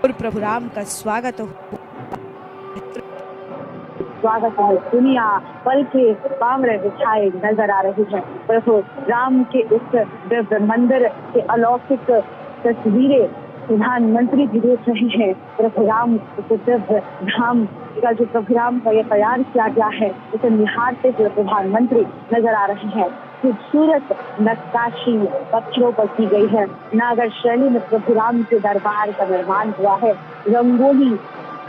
और प्रभु राम का स्वागत है। दुनिया पल के पामरे बिछाए नजर आ रही है। प्रभु राम के इस दिव्य मंदिर के अलौकिक तस्वीरें प्रधानमंत्री भी देख रहे हैं। प्रभु राम के दिव्य धाम का जो प्रभु राम का ये तैयार किया गया है, उसे निहारते हुए प्रधानमंत्री नजर आ रहे हैं। खूबसूरत नक्काशी पत्थरों पर की गई है। नागर शैली में प्रभु राम के दरबार का निर्माण हुआ है। रंगोली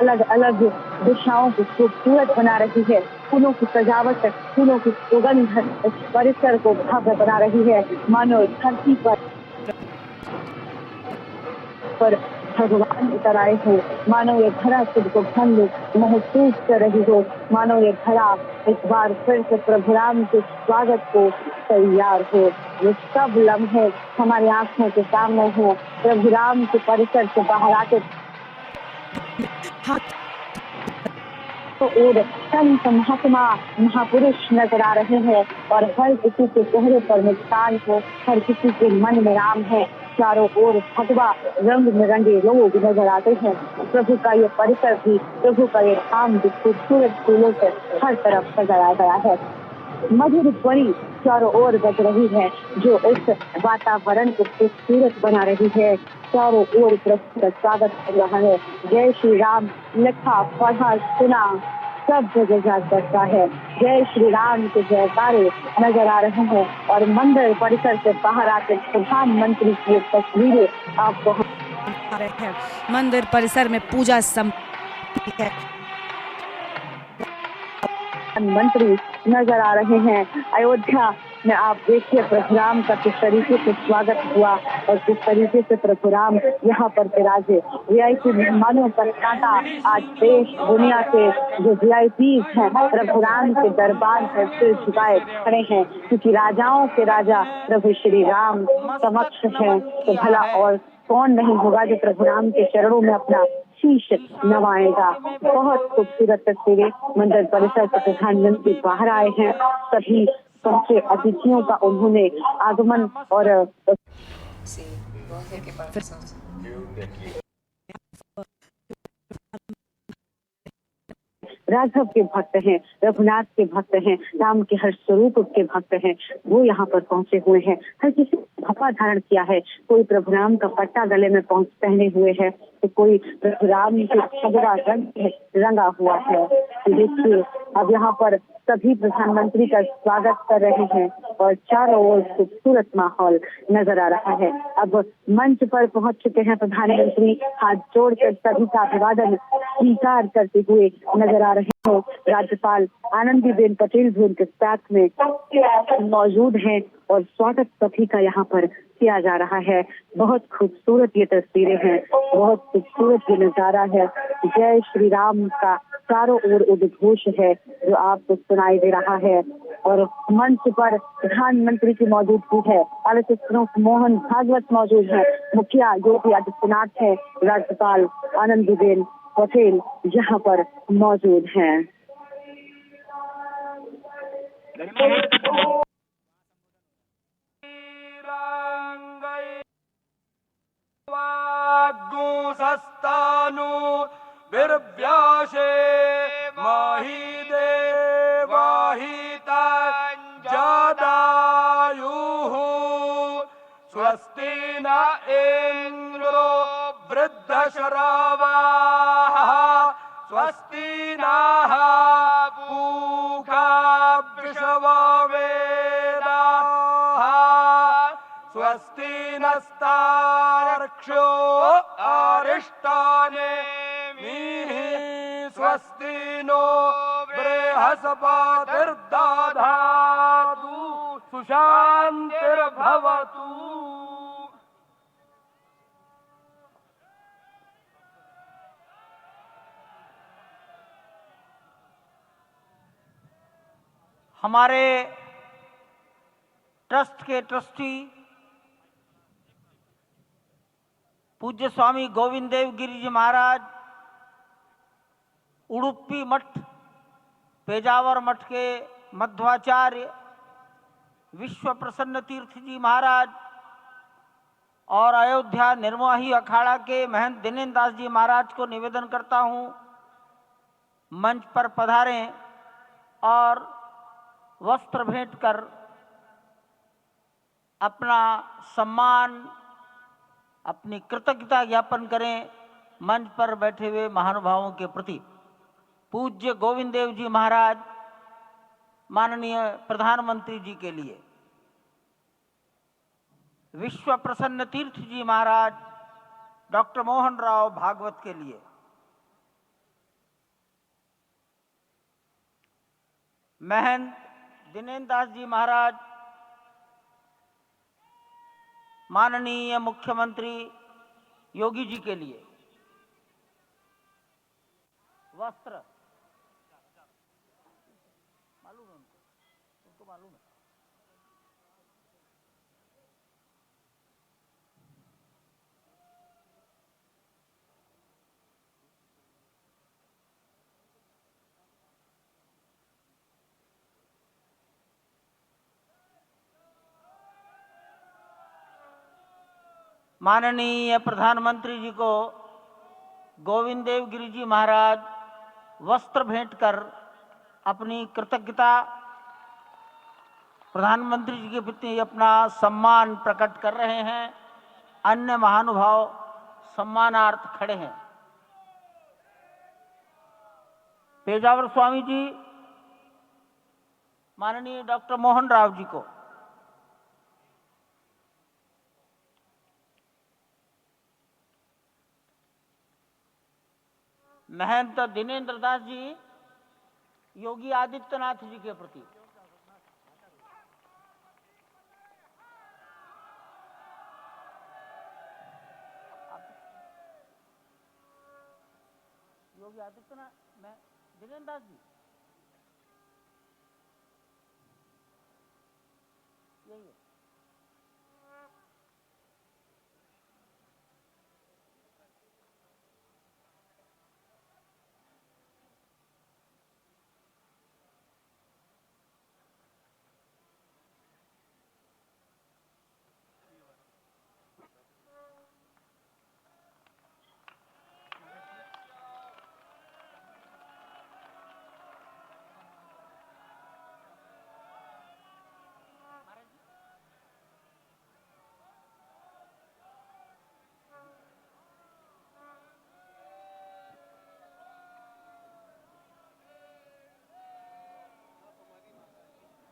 अलग अलग दिशाओं को खूबसूरत बना रही है। फूलों की सजावट, फूलों की सुगंध इस परिसर को भव्य बना रही है। मानो धरती पर भगवान उतर आए हो। मानो ये धरा खुद को धन्य महसूस कर रही हो। मानो ये धरा एक बार फिर से प्रभु राम के स्वागत को तैयार हो। ये सब लम्हे हमारी आंखों के सामने हो। प्रभु राम के परिसर से बाहर आके और संत महात्मा महापुरुष नजर आ रहे हैं और हर किसी के चेहरे पर मुस्कान हो, हर किसी के मन में राम है। चारों ओर भगवा रंग बिरंगे लोग नजर आते हैं। प्रभु का ये परिसर भी, प्रभु का ये धाम भी खूबसूरत फूलों से हर तरफ सजाया गया है। मधुर ध्वनि चारों ओर बज रही है, जो इस वातावरण को खूबसूरत बना रही है। चारों ओर प्रभु का स्वागत कर रहा है। जय श्री राम लिखा पढ़ा सुना सब जगह जा सकता है। जय श्री राम के जयकारे नजर आ रहे हैं और मंदिर परिसर से बाहर आकर प्रधानमंत्री की तस्वीरें आपको मंदिर परिसर में पूजा संपन्न है। मंत्री नजर आ रहे हैं। अयोध्या में आप देखिए प्रभु राम का किस तरीके से स्वागत हुआ और किस तरीके से प्रभु राम यहाँ पर विराजे। वीआईपी मेहमानों पर कांटा आज देश दुनिया के जो वीआईपी हैं प्रभु राम के दरबार पर सिर झुकाए खड़े हैं, क्योंकि राजाओं के राजा प्रभु श्री राम समक्ष हैं। तो भला और कौन नहीं होगा जो प्रभु राम के चरणों में अपना शीश नवाएगा। बहुत खूबसूरत तस्वीरें मंदिर परिसर से प्रधानमंत्री बाहर आए हैं। सभी पहुंचे अतिथियों का उन्होंने आगमन और राघव के भक्त हैं, रघुनाथ के भक्त हैं, राम के हर स्वरूप के भक्त हैं, वो यहाँ पर पहुंचे हुए हैं। हर किसी ने भपा धारण किया है। कोई प्रभु राम का पट्टा गले में पहने हुए है, तो कोई प्रभु राम के भगवा रंग रंगा हुआ है। देखिए अब यहाँ पर सभी प्रधानमंत्री का स्वागत कर रहे हैं और चारों ओर खूबसूरत माहौल नजर आ रहा है। अब मंच पर पहुंच चुके हैं प्रधानमंत्री, हाथ जोड़कर सभी का अभिवादन स्वीकार करते हुए नजर आ रहे हैं। राज्यपाल आनंदीबेन पटेल भी उनके साथ में मौजूद हैं और स्वागत सभी का यहाँ पर किया जा रहा है। बहुत खूबसूरत ये तस्वीरें हैं, बहुत खूबसूरत ये नजारा है। जय श्री राम का चारों ओर उद्घोष है जो आपको सुनाई दे रहा है और मंच पर प्रधानमंत्री की मौजूदगी है। आलोचक प्रमुख मोहन भागवत मौजूद है, मुखिया योगी आदित्यनाथ है, राज्यपाल आनंदीबेन पटेल यहाँ पर मौजूद हैं। बिर्व्याशे महिदेवाहिता जादायुः स्वस्ति न इंद्रो वृद्धश्रवाः स्वस्ति नः पूषा विश्ववेदाः स्वस्ति नस्तार्क्ष्यो अरिष्टानेमिः स्वस्ति नो बृहस्पतिर्दधातु सुशान्तिर्भवतु। हमारे ट्रस्ट के ट्रस्टी पूज्य स्वामी गोविंद देव गिरी जी महाराज, उडुपी मठ पेजावर मठ के मध्वाचार्य विश्व प्रसन्न तीर्थ जी महाराज और अयोध्या निर्मोही अखाड़ा के महंत दिनेन्द्र दास जी महाराज को निवेदन करता हूं, मंच पर पधारें और वस्त्र भेंट कर अपना सम्मान, अपनी कृतज्ञता ज्ञापन करें मंच पर बैठे हुए महानुभावों के प्रति। पूज्य गोविंद देव जी महाराज, माननीय प्रधानमंत्री जी के लिए, विश्व प्रसन्न तीर्थ जी महाराज डॉक्टर मोहन राव भागवत के लिए, महंत दिनेन्द्र दास जी महाराज माननीय मुख्यमंत्री योगी जी के लिए वस्त्र, मालूम है उनको मालूम है। माननीय प्रधानमंत्री जी को गोविंद देव गिरि जी महाराज वस्त्र भेंट कर अपनी कृतज्ञता, प्रधानमंत्री जी के प्रति अपना सम्मान प्रकट कर रहे हैं। अन्य महानुभाव सम्मानार्थ खड़े हैं। पेजावर स्वामी जी माननीय डॉक्टर मोहन राव जी को, महंत दिनेन्द्र दास जी योगी आदित्यनाथ जी के प्रति, योगी आदित्यनाथ, मैं दिनेन्द्र दास जी, यही है।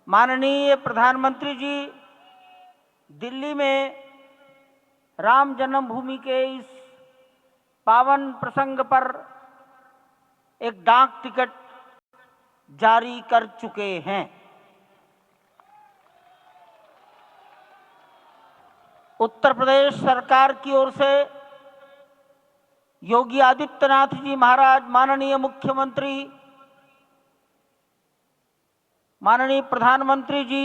माननीय प्रधानमंत्री जी दिल्ली में राम जन्मभूमि के इस पावन प्रसंग पर एक डाक टिकट जारी कर चुके हैं। उत्तर प्रदेश सरकार की ओर से योगी आदित्यनाथ जी महाराज, माननीय मुख्यमंत्री, माननीय प्रधानमंत्री जी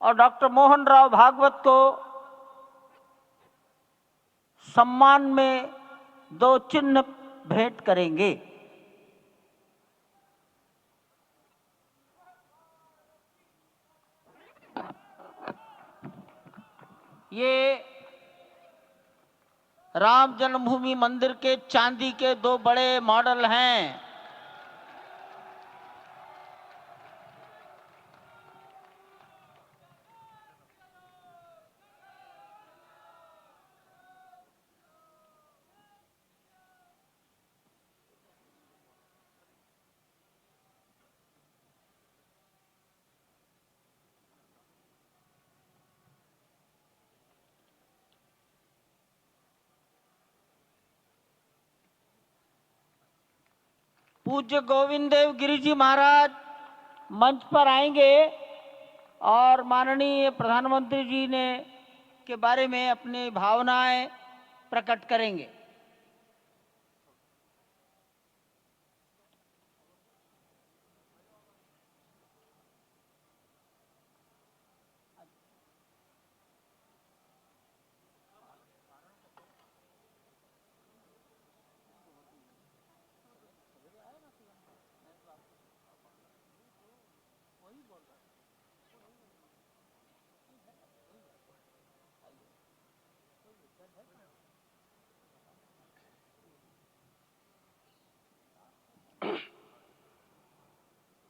और डॉक्टर मोहन राव भागवत को सम्मान में 2 चिन्ह भेंट करेंगे। ये राम जन्मभूमि मंदिर के चांदी के 2 बड़े मॉडल हैं। पूज्य गोविंद देव गिरि जी महाराज मंच पर आएंगे और माननीय प्रधानमंत्री जी ने के बारे में अपनी भावनाएं प्रकट करेंगे।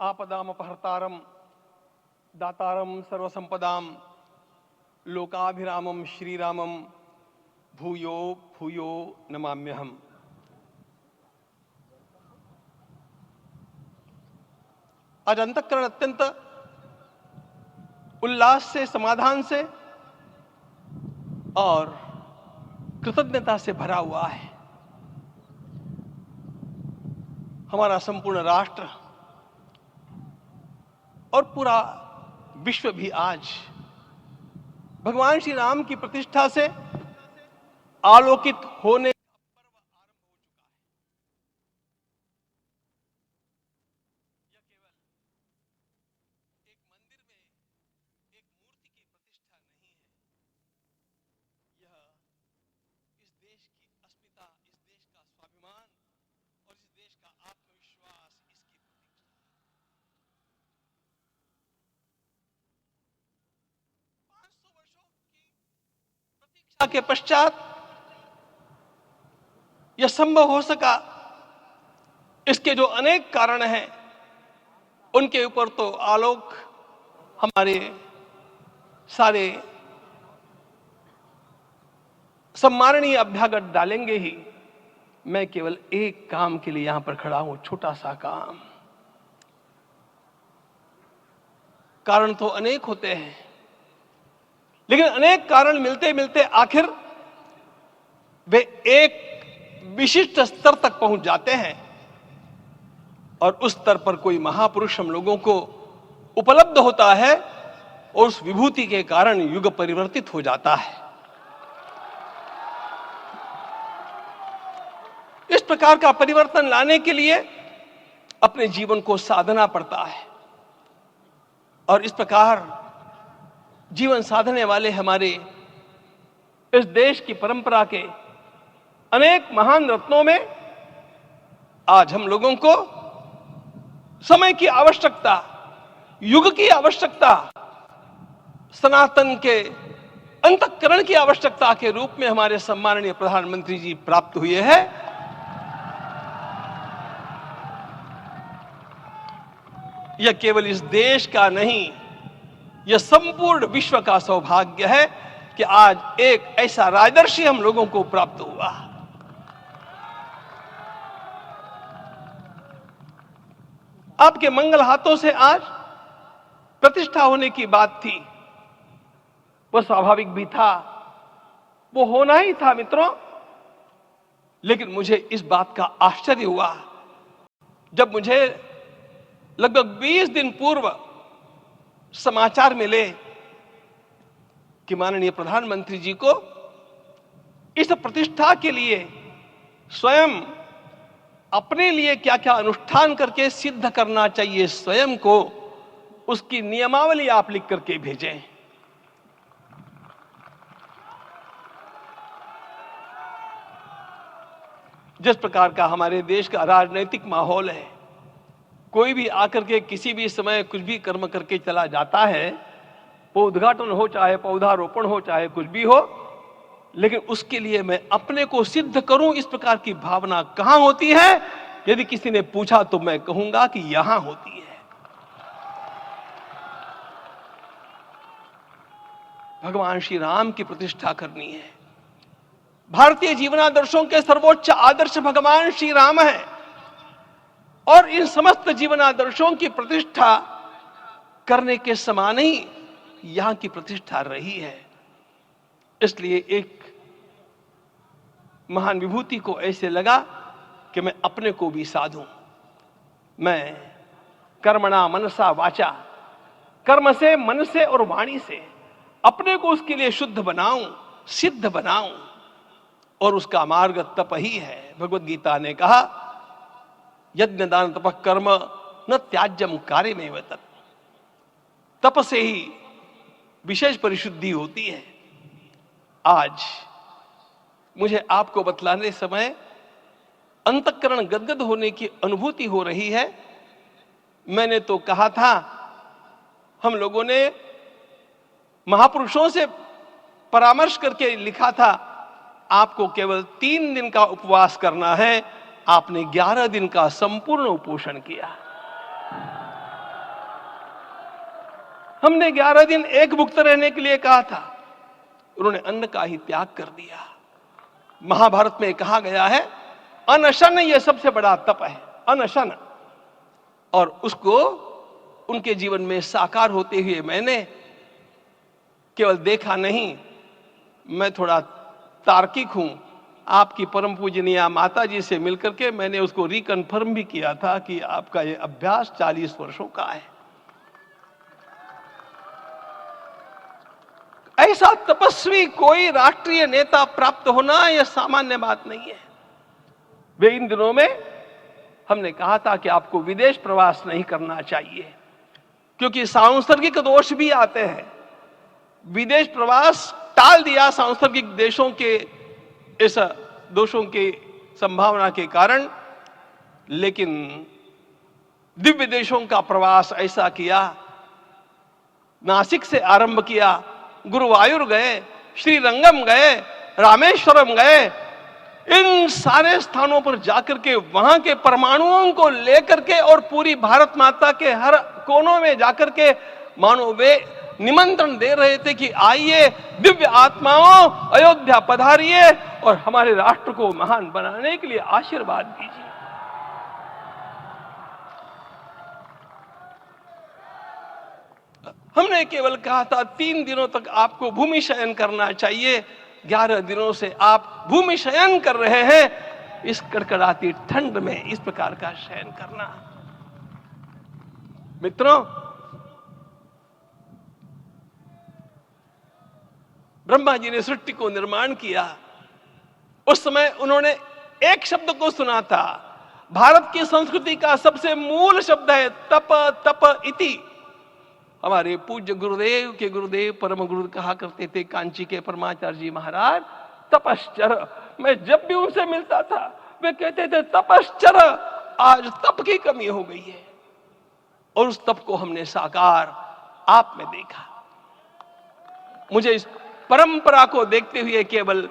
आपदामपहर्तारम दातारम सर्वसंपदाम लोकाभिरामम श्रीरामम भूयो भूयो नमाम्यहम्। आज अंतःकरण अत्यंत उल्लास से, समाधान से और कृतज्ञता से भरा हुआ है। हमारा संपूर्ण राष्ट्र और पूरा विश्व भी आज भगवान श्री राम की प्रतिष्ठा से आलोकित होने के पश्चात यह संभव हो सका। इसके जो अनेक कारण हैं उनके ऊपर तो आलोक हमारे सारे सम्माननीय अभ्यागत डालेंगे ही। मैं केवल एक काम के लिए यहां पर खड़ा हूं, छोटा सा काम। कारण तो अनेक होते हैं, लेकिन अनेक कारण मिलते मिलते आखिर वे एक विशिष्ट स्तर तक पहुंच जाते हैं और उस स्तर पर कोई महापुरुष हम लोगों को उपलब्ध होता है और उस विभूति के कारण युग परिवर्तित हो जाता है। इस प्रकार का परिवर्तन लाने के लिए अपने जीवन को साधना पड़ता है और इस प्रकार जीवन साधने वाले हमारे इस देश की परंपरा के अनेक महान रत्नों में आज हम लोगों को समय की आवश्यकता, युग की आवश्यकता, सनातन के अंतःकरण की आवश्यकता के रूप में हमारे सम्माननीय प्रधानमंत्री जी प्राप्त हुए हैं। यह केवल इस देश का नहीं, यह संपूर्ण विश्व का सौभाग्य है कि आज एक ऐसा राजदर्शी हम लोगों को प्राप्त हुआ। आपके मंगल हाथों से आज प्रतिष्ठा होने की बात थी, वह स्वाभाविक भी था, वो होना ही था मित्रों। लेकिन मुझे इस बात का आश्चर्य हुआ जब मुझे लगभग 20 दिन पूर्व समाचार मिले कि माननीय प्रधानमंत्री जी को इस प्रतिष्ठा के लिए स्वयं अपने लिए क्या क्या अनुष्ठान करके सिद्ध करना चाहिए स्वयं को, उसकी नियमावली आप लिख करके भेजें। जिस प्रकार का हमारे देश का राजनीतिक माहौल है, कोई भी आकर के किसी भी समय कुछ भी कर्म करके चला जाता है, वो उद्घाटन हो चाहे पौधारोपण हो चाहे कुछ भी हो, लेकिन उसके लिए मैं अपने को सिद्ध करूं, इस प्रकार की भावना कहां होती है? यदि किसी ने पूछा तो मैं कहूंगा कि यहां होती है। भगवान श्री राम की प्रतिष्ठा करनी है। भारतीय जीवनादर्शों के सर्वोच्च आदर्श भगवान श्री राम है और इन समस्त जीवनादर्शों की प्रतिष्ठा करने के समान ही यहां की प्रतिष्ठा रही है। इसलिए एक महान विभूति को ऐसे लगा कि मैं अपने को भी साधूं। मैं कर्मणा मनसा वाचा, कर्म से, मन से और वाणी से अपने को उसके लिए शुद्ध बनाऊं, सिद्ध बनाऊं, और उसका मार्ग तप ही है। भगवत गीता ने कहा, यज्ञ दान तप कर्म न त्याज्यम कार्यमेव तत्। तप से ही विशेष परिशुद्धि होती है। आज मुझे आपको बतलाने समय अंतःकरण गदगद होने की अनुभूति हो रही है। मैंने तो कहा था, हम लोगों ने महापुरुषों से परामर्श करके लिखा था, आपको केवल 3 दिन का उपवास करना है। आपने 11 दिन का संपूर्ण उपोषण किया। हमने 11 दिन एक भुक्त रहने के लिए कहा था, उन्होंने अन्न का ही त्याग कर दिया। महाभारत में कहा गया है अनशन यह सबसे बड़ा तप है, अनशन। और उसको उनके जीवन में साकार होते हुए मैंने केवल देखा नहीं, मैं थोड़ा तार्किक हूं। आपकी परम पूजनीय माता जी से मिलकर के मैंने उसको रिकन्फर्म भी किया था कि आपका ये अभ्यास 40 वर्षों का है। ऐसा तपस्वी कोई राष्ट्रीय नेता प्राप्त होना यह सामान्य बात नहीं है। वे इन दिनों में हमने कहा था कि आपको विदेश प्रवास नहीं करना चाहिए, क्योंकि सांसर्गिक दोष भी आते हैं। विदेश प्रवास टाल दिया सांसर्गिक देशों के इस दोषों की संभावना के कारण, लेकिन दिव्य देशों का प्रवास ऐसा किया। नासिक से आरंभ किया, गुरुवायूर गए, श्रीरंगम गए, रामेश्वरम गए। इन सारे स्थानों पर जाकर के वहां के परमाणुओं को लेकर के और पूरी भारत माता के हर कोनों में जाकर के मानो वे निमंत्रण दे रहे थे कि आइए दिव्य आत्माओं, अयोध्या पधारिए और हमारे राष्ट्र को महान बनाने के लिए आशीर्वाद दीजिए। हमने केवल कहा था 3 दिनों तक आपको भूमि शयन करना चाहिए। 11 दिनों से आप भूमि शयन कर रहे हैं। इस कड़कड़ाती ठंड में इस प्रकार का शयन करना, मित्रों, ब्रह्मा जी ने सृष्टि को निर्माण किया। उस समय उन्होंने एक शब्द को सुना था। भारत की संस्कृति का सबसे मूल शब्द है तप, तप इति। हमारे पूज्य गुरुदेव के गुरुदेव परम गुरु कहा करते थे, कांची के परमाचार्य जी महाराज, तपश्चर। मैं जब भी उनसे मिलता था वे कहते थे तपश्चर। आज तप की कमी हो गई है और उस तप को हमने साकार आप में देखा। मुझे इस परंपरा को देखते हुए केवल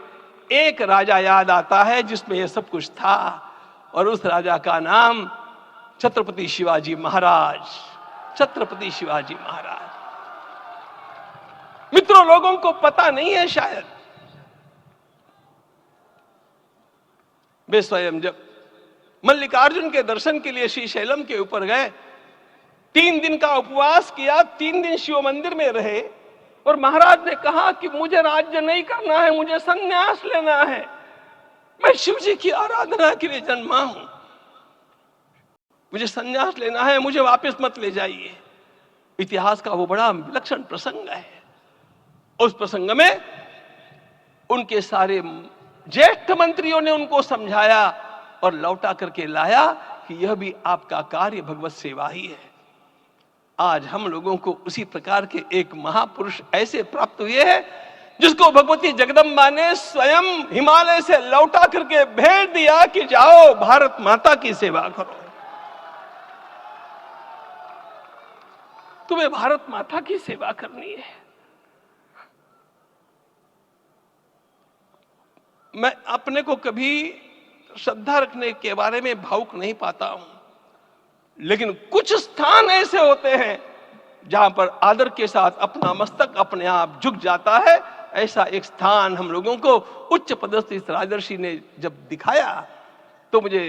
एक राजा याद आता है जिसमें यह सब कुछ था, और उस राजा का नाम छत्रपति शिवाजी महाराज। छत्रपति शिवाजी महाराज। मित्रों, लोगों को पता नहीं है शायद, वे स्वयं जब मल्लिकार्जुन के दर्शन के लिए श्रीशैलम के ऊपर गए, 3 दिन का उपवास किया, 3 दिन शिव मंदिर में रहे और महाराज ने कहा कि मुझे राज्य नहीं करना है, मुझे संन्यास लेना है, मैं शिव जी की आराधना के लिए जन्मा हूं, मुझे संन्यास लेना है, मुझे वापस मत ले जाइए। इतिहास का वो बड़ा विलक्षण प्रसंग है। उस प्रसंग में उनके सारे ज्येष्ठ मंत्रियों ने उनको समझाया और लौटा करके लाया कि यह भी आपका कार्य भगवत सेवा ही है। आज हम लोगों को उसी प्रकार के एक महापुरुष ऐसे प्राप्त हुए हैं जिसको भगवती जगदम्बा ने स्वयं हिमालय से लौटा करके भेज दिया कि जाओ भारत माता की सेवा करो। तुम्हें भारत माता की सेवा करनी है। मैं अपने को कभी श्रद्धा रखने के बारे में भावुक नहीं पाता हूं, लेकिन कुछ स्थान ऐसे होते हैं जहां पर आदर के साथ अपना मस्तक अपने आप झुक जाता है। ऐसा एक स्थान हम लोगों को उच्च पदस्थ इस राजर्षि ने जब दिखाया तो मुझे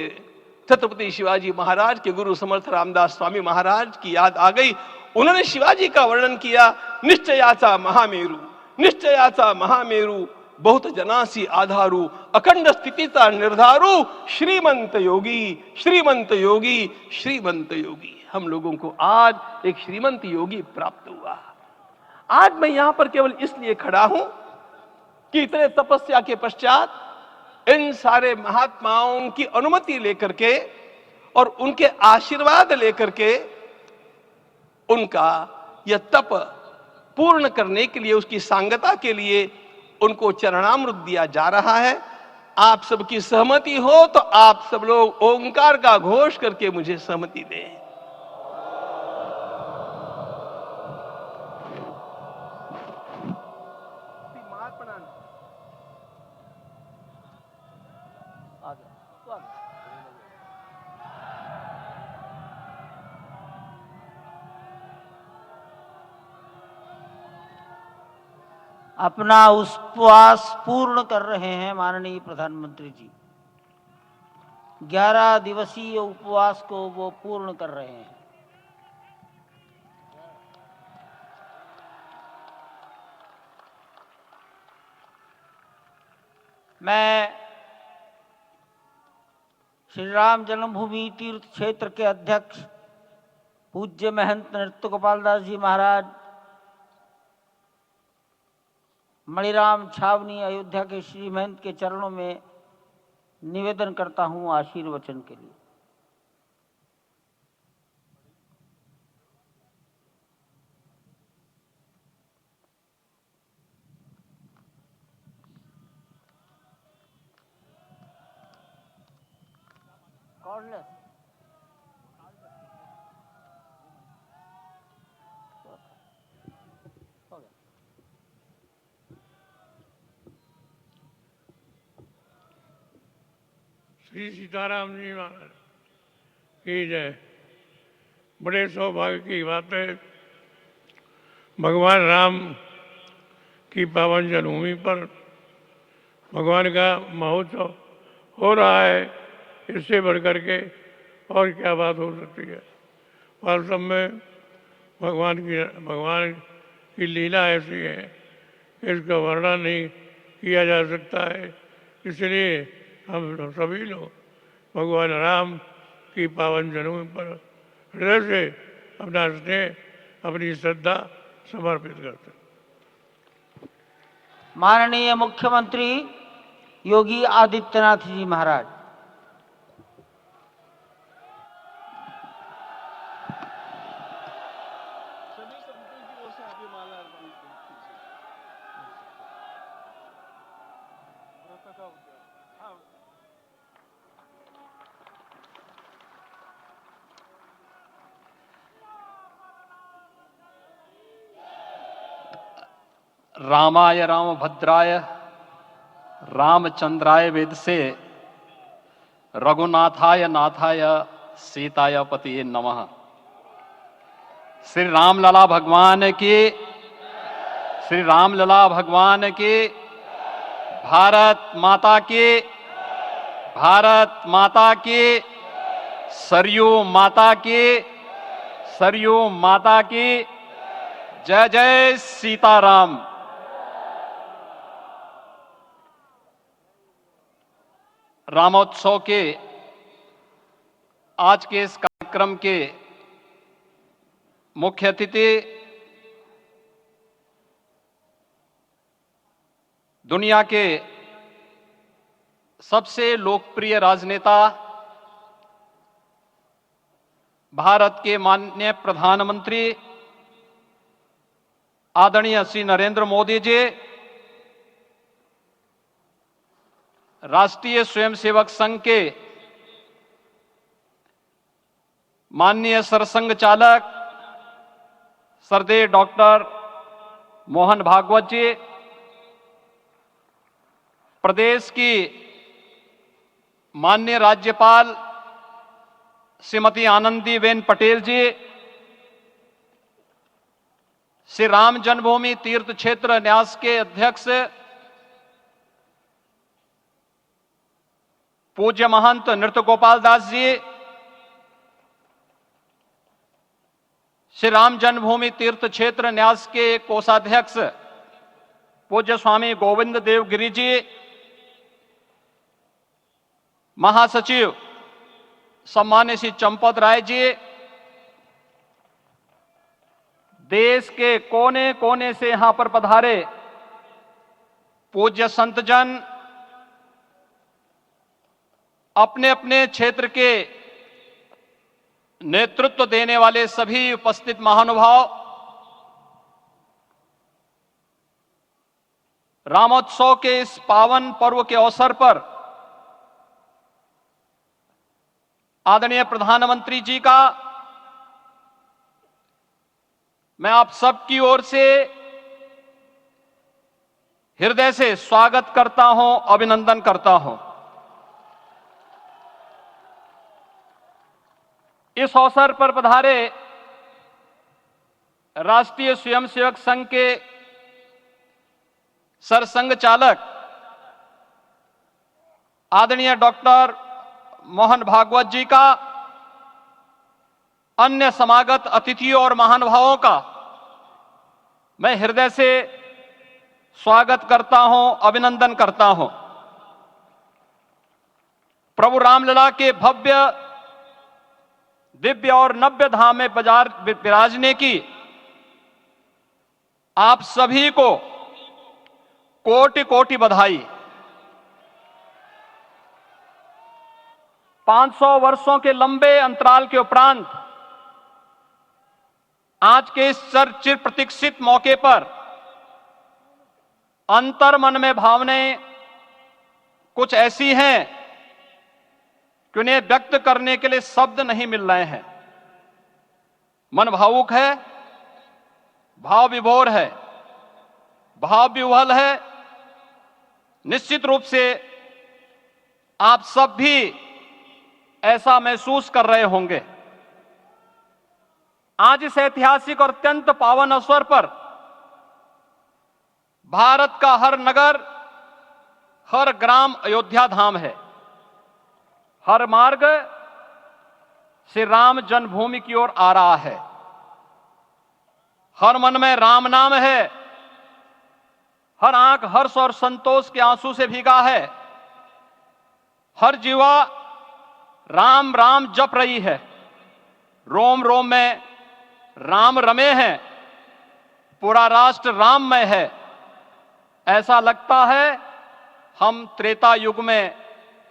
छत्रपति शिवाजी महाराज के गुरु समर्थ रामदास स्वामी महाराज की याद आ गई। उन्होंने शिवाजी का वर्णन किया, निश्चयाचा महामेरु, निश्चयाचा महामेरु, बहुत जनासी आधारू, अखंड स्थितिता निर्धारू, श्रीमंत योगी, श्रीमंत योगी, श्रीमंत योगी। हम लोगों को आज एक श्रीमंत योगी प्राप्त हुआ। आज मैं यहां पर केवल इसलिए खड़ा हूं कि इतने तपस्या के पश्चात इन सारे महात्माओं की अनुमति लेकर के और उनके आशीर्वाद लेकर के उनका यह तप पूर्ण करने के लिए, उसकी सांगता के लिए उनको चरणामृत दिया जा रहा है। आप सबकी सहमति हो तो आप सब लोग ओंकार का घोष करके मुझे सहमति दें। अपना उपवास पूर्ण कर रहे हैं माननीय प्रधानमंत्री जी। 11 दिवसीय उपवास को वो पूर्ण कर रहे हैं। मैं श्री राम जन्मभूमि तीर्थ क्षेत्र के अध्यक्ष पूज्य महंत नृत्य गोपाल दास जी महाराज, मणिराम छावनी अयोध्या के श्री महंत के चरणों में निवेदन करता हूं आशीर्वचन के लिए। श्री सीताराम जी महाराज की जय। बड़े सौभाग्य की बात है, भगवान राम की पावन जन्मभूमि पर भगवान का महोत्सव हो रहा है। इससे बढ़कर के और क्या बात हो सकती है। वास्तव में भगवान की लीला ऐसी है, इसका वर्णन नहीं किया जा सकता है। इसलिए हम सभी लोग भगवान राम की पावन जन्मभूमि पर हृदय से अपना स्नेह, अपनी श्रद्धा समर्पित करते हैं। माननीय मुख्यमंत्री योगी आदित्यनाथ जी महाराज। रामाय रामभद्राय रामचंद्राय वेदसे रघुनाथाय नाथाय सीताय पतिये नमः। श्री रामलला भगवान की, श्री रामलला भगवान की, भारत माता की, भारत माता की, सरयू माता की, सरयू माता की जय जय सीताराम। रामोत्सव के आज के इस कार्यक्रम के मुख्य अतिथि दुनिया के सबसे लोकप्रिय राजनेता, भारत के माननीय प्रधानमंत्री आदरणीय श्री नरेंद्र मोदी जी, राष्ट्रीय स्वयंसेवक संघ के माननीय सरसंघ चालक श्रद्धेय डॉक्टर मोहन भागवत जी, प्रदेश की माननीय राज्यपाल श्रीमती आनंदीबेन पटेल जी, श्री राम जन्मभूमि तीर्थ क्षेत्र न्यास के अध्यक्ष पूज्य महंत नृत्य गोपाल दास जी, श्री राम जन्मभूमि तीर्थ क्षेत्र न्यास के कोषाध्यक्ष पूज्य स्वामी गोविंद देव गिरी जी, महासचिव सम्मान्य श्री चंपत राय जी, देश के कोने कोने से यहां पर पधारे पूज्य संतजन, अपने अपने क्षेत्र के नेतृत्व देने वाले सभी उपस्थित महानुभाव, रामोत्सव के इस पावन पर्व के अवसर पर आदरणीय प्रधानमंत्री जी का मैं आप सबकी ओर से हृदय से स्वागत करता हूं, अभिनंदन करता हूं। इस अवसर पर पधारे राष्ट्रीय स्वयंसेवक संघ के सरसंघ चालक आदरणीय डॉक्टर मोहन भागवत जी का, अन्य समागत अतिथियों और महानुभावों का मैं हृदय से स्वागत करता हूं, अभिनंदन करता हूं। प्रभु रामलला के भव्य, दिव्य और नव्य धाम में विराजने की आप सभी को कोटि कोटि बधाई। 500 वर्षों के लंबे अंतराल के उपरांत आज के इस चिर प्रतीक्षित मौके पर अंतर मन में भावनाएं कुछ ऐसी हैं कि उन्हें व्यक्त करने के लिए शब्द नहीं मिल रहे हैं। मन भावुक है, भाव विभोर है, भाव विह्वल है। निश्चित रूप से आप सब भी ऐसा महसूस कर रहे होंगे। आज इस ऐतिहासिक और अत्यंत पावन अवसर पर भारत का हर नगर, हर ग्राम अयोध्या धाम है। हर मार्ग श्री राम जन्मभूमि की ओर आ रहा है। हर मन में राम नाम है। हर आंख हर्ष और संतोष के आंसू से भीगा है। हर जीवा राम राम जप रही है। रोम रोम में राम रमे हैं। पूरा राष्ट्र राममय है। ऐसा लगता है हम त्रेता युग में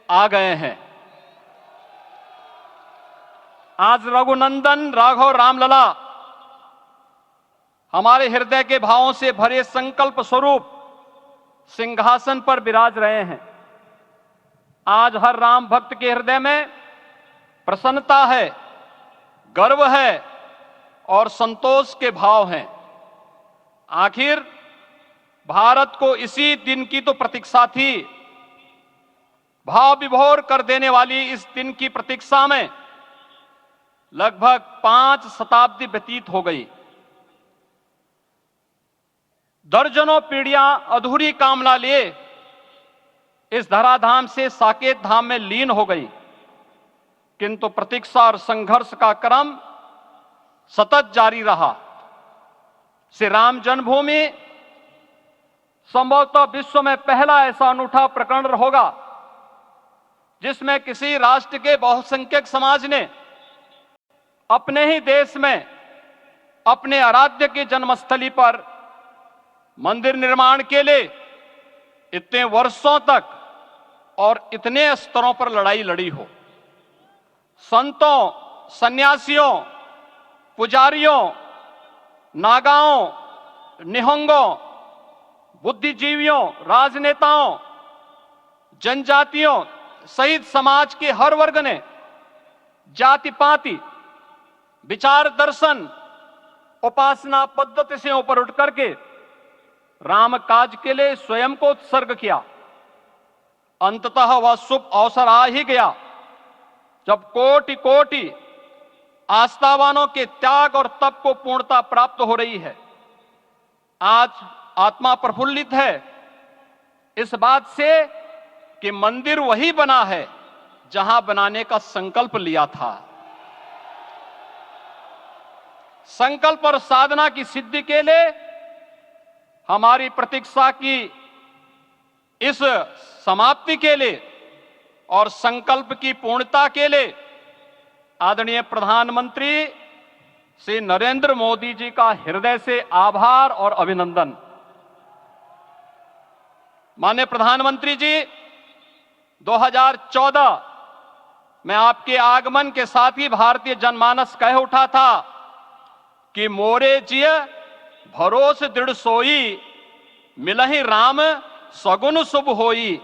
आ गए हैं। आज रघुनंदन राघव रामलला हमारे हृदय के भावों से भरे संकल्प स्वरूप सिंहासन पर विराज रहे हैं। आज हर राम भक्त के हृदय में प्रसन्नता है, गर्व है और संतोष के भाव हैं। आखिर भारत को इसी दिन की तो प्रतीक्षा थी। भाव विभोर कर देने वाली इस दिन की प्रतीक्षा में लगभग 5 शताब्दी व्यतीत हो गई। दर्जनों पीढ़ियां अधूरी कामना लिए इस धराधाम से साकेत धाम में लीन हो गई, किंतु प्रतीक्षा और संघर्ष का क्रम सतत जारी रहा। श्री राम जन्मभूमि संभवतः विश्व में पहला ऐसा अनूठा प्रकरण होगा जिसमें किसी राष्ट्र के बहुसंख्यक समाज ने अपने ही देश में अपने आराध्य की जन्मस्थली पर मंदिर निर्माण के लिए इतने वर्षों तक और इतने स्तरों पर लड़ाई लड़ी हो। संतों, सन्यासियों, पुजारियों, नागाओं, निहंगों, बुद्धिजीवियों, राजनेताओं, जनजातियों सहित समाज के हर वर्ग ने जाति पाति, विचार दर्शन, उपासना पद्धति से ऊपर उठ करके राम काज के लिए स्वयं को उत्सर्ग किया। अंततः वह शुभ अवसर आ ही गया जब कोटि कोटि आस्थावानों के त्याग और तप को पूर्णता प्राप्त हो रही है। आज आत्मा प्रफुल्लित है इस बात से कि मंदिर वही बना है जहां बनाने का संकल्प लिया था। संकल्प और साधना की सिद्धि के लिए हमारी प्रतीक्षा की इस समाप्ति के लिए और संकल्प की पूर्णता के लिए आदरणीय प्रधानमंत्री श्री नरेंद्र मोदी जी का हृदय से आभार और अभिनंदन। माननीय प्रधानमंत्री जी, 2014 में आपके आगमन के साथ ही भारतीय जनमानस कह उठा था कि मोरे जिय भरोस दृढ़ सोई, मिलहि राम सगुन शुभ होई।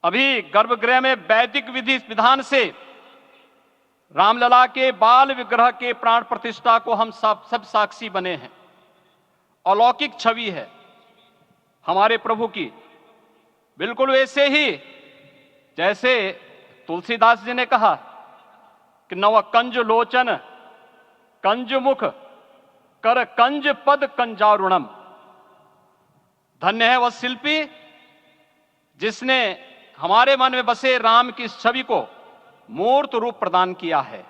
अभी गर्भगृह में वैदिक विधि विधान से रामलला के बाल विग्रह के प्राण प्रतिष्ठा को हम सब साक्षी बने हैं। अलौकिक छवि है हमारे प्रभु की, बिल्कुल वैसे ही जैसे तुलसीदास जी ने कहा कि नव कंज लोचन कंज मुख कर कंज पद कंजारुणम। धन्य है वह शिल्पी जिसने हमारे मन में बसे राम की इस छवि को मूर्त रूप प्रदान किया है।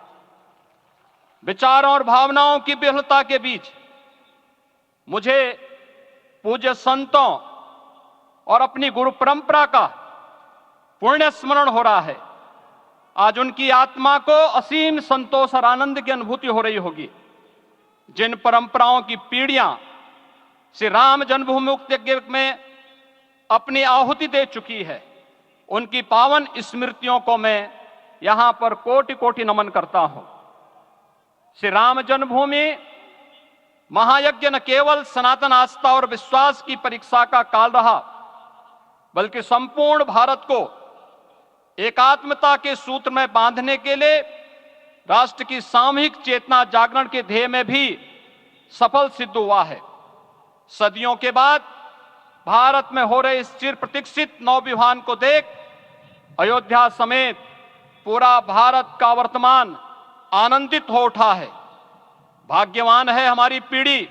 विचारों और भावनाओं की विहलता के बीच मुझे पूज्य संतों और अपनी गुरु परंपरा का पुण्य स्मरण हो रहा है। आज उनकी आत्मा को असीम संतोष और आनंद की अनुभूति हो रही होगी। जिन परंपराओं की पीढ़ियां श्री राम जन्मभूमि मुक्ति यज्ञ में अपनी आहुति दे चुकी है, उनकी पावन स्मृतियों को मैं यहां पर कोटि कोटि नमन करता हूं। श्री राम जन्मभूमि महायज्ञ न केवल सनातन आस्था और विश्वास की परीक्षा का काल रहा, बल्कि संपूर्ण भारत को एकात्मता के सूत्र में बांधने के लिए राष्ट्र की सामूहिक चेतना जागरण के ध्येय में भी सफल सिद्ध हुआ है। सदियों के बाद भारत में हो रहे इस चिर प्रतीक्षित नवविवाह को देख अयोध्या समेत पूरा भारत का वर्तमान आनंदित हो उठा है। भाग्यवान है हमारी पीढ़ी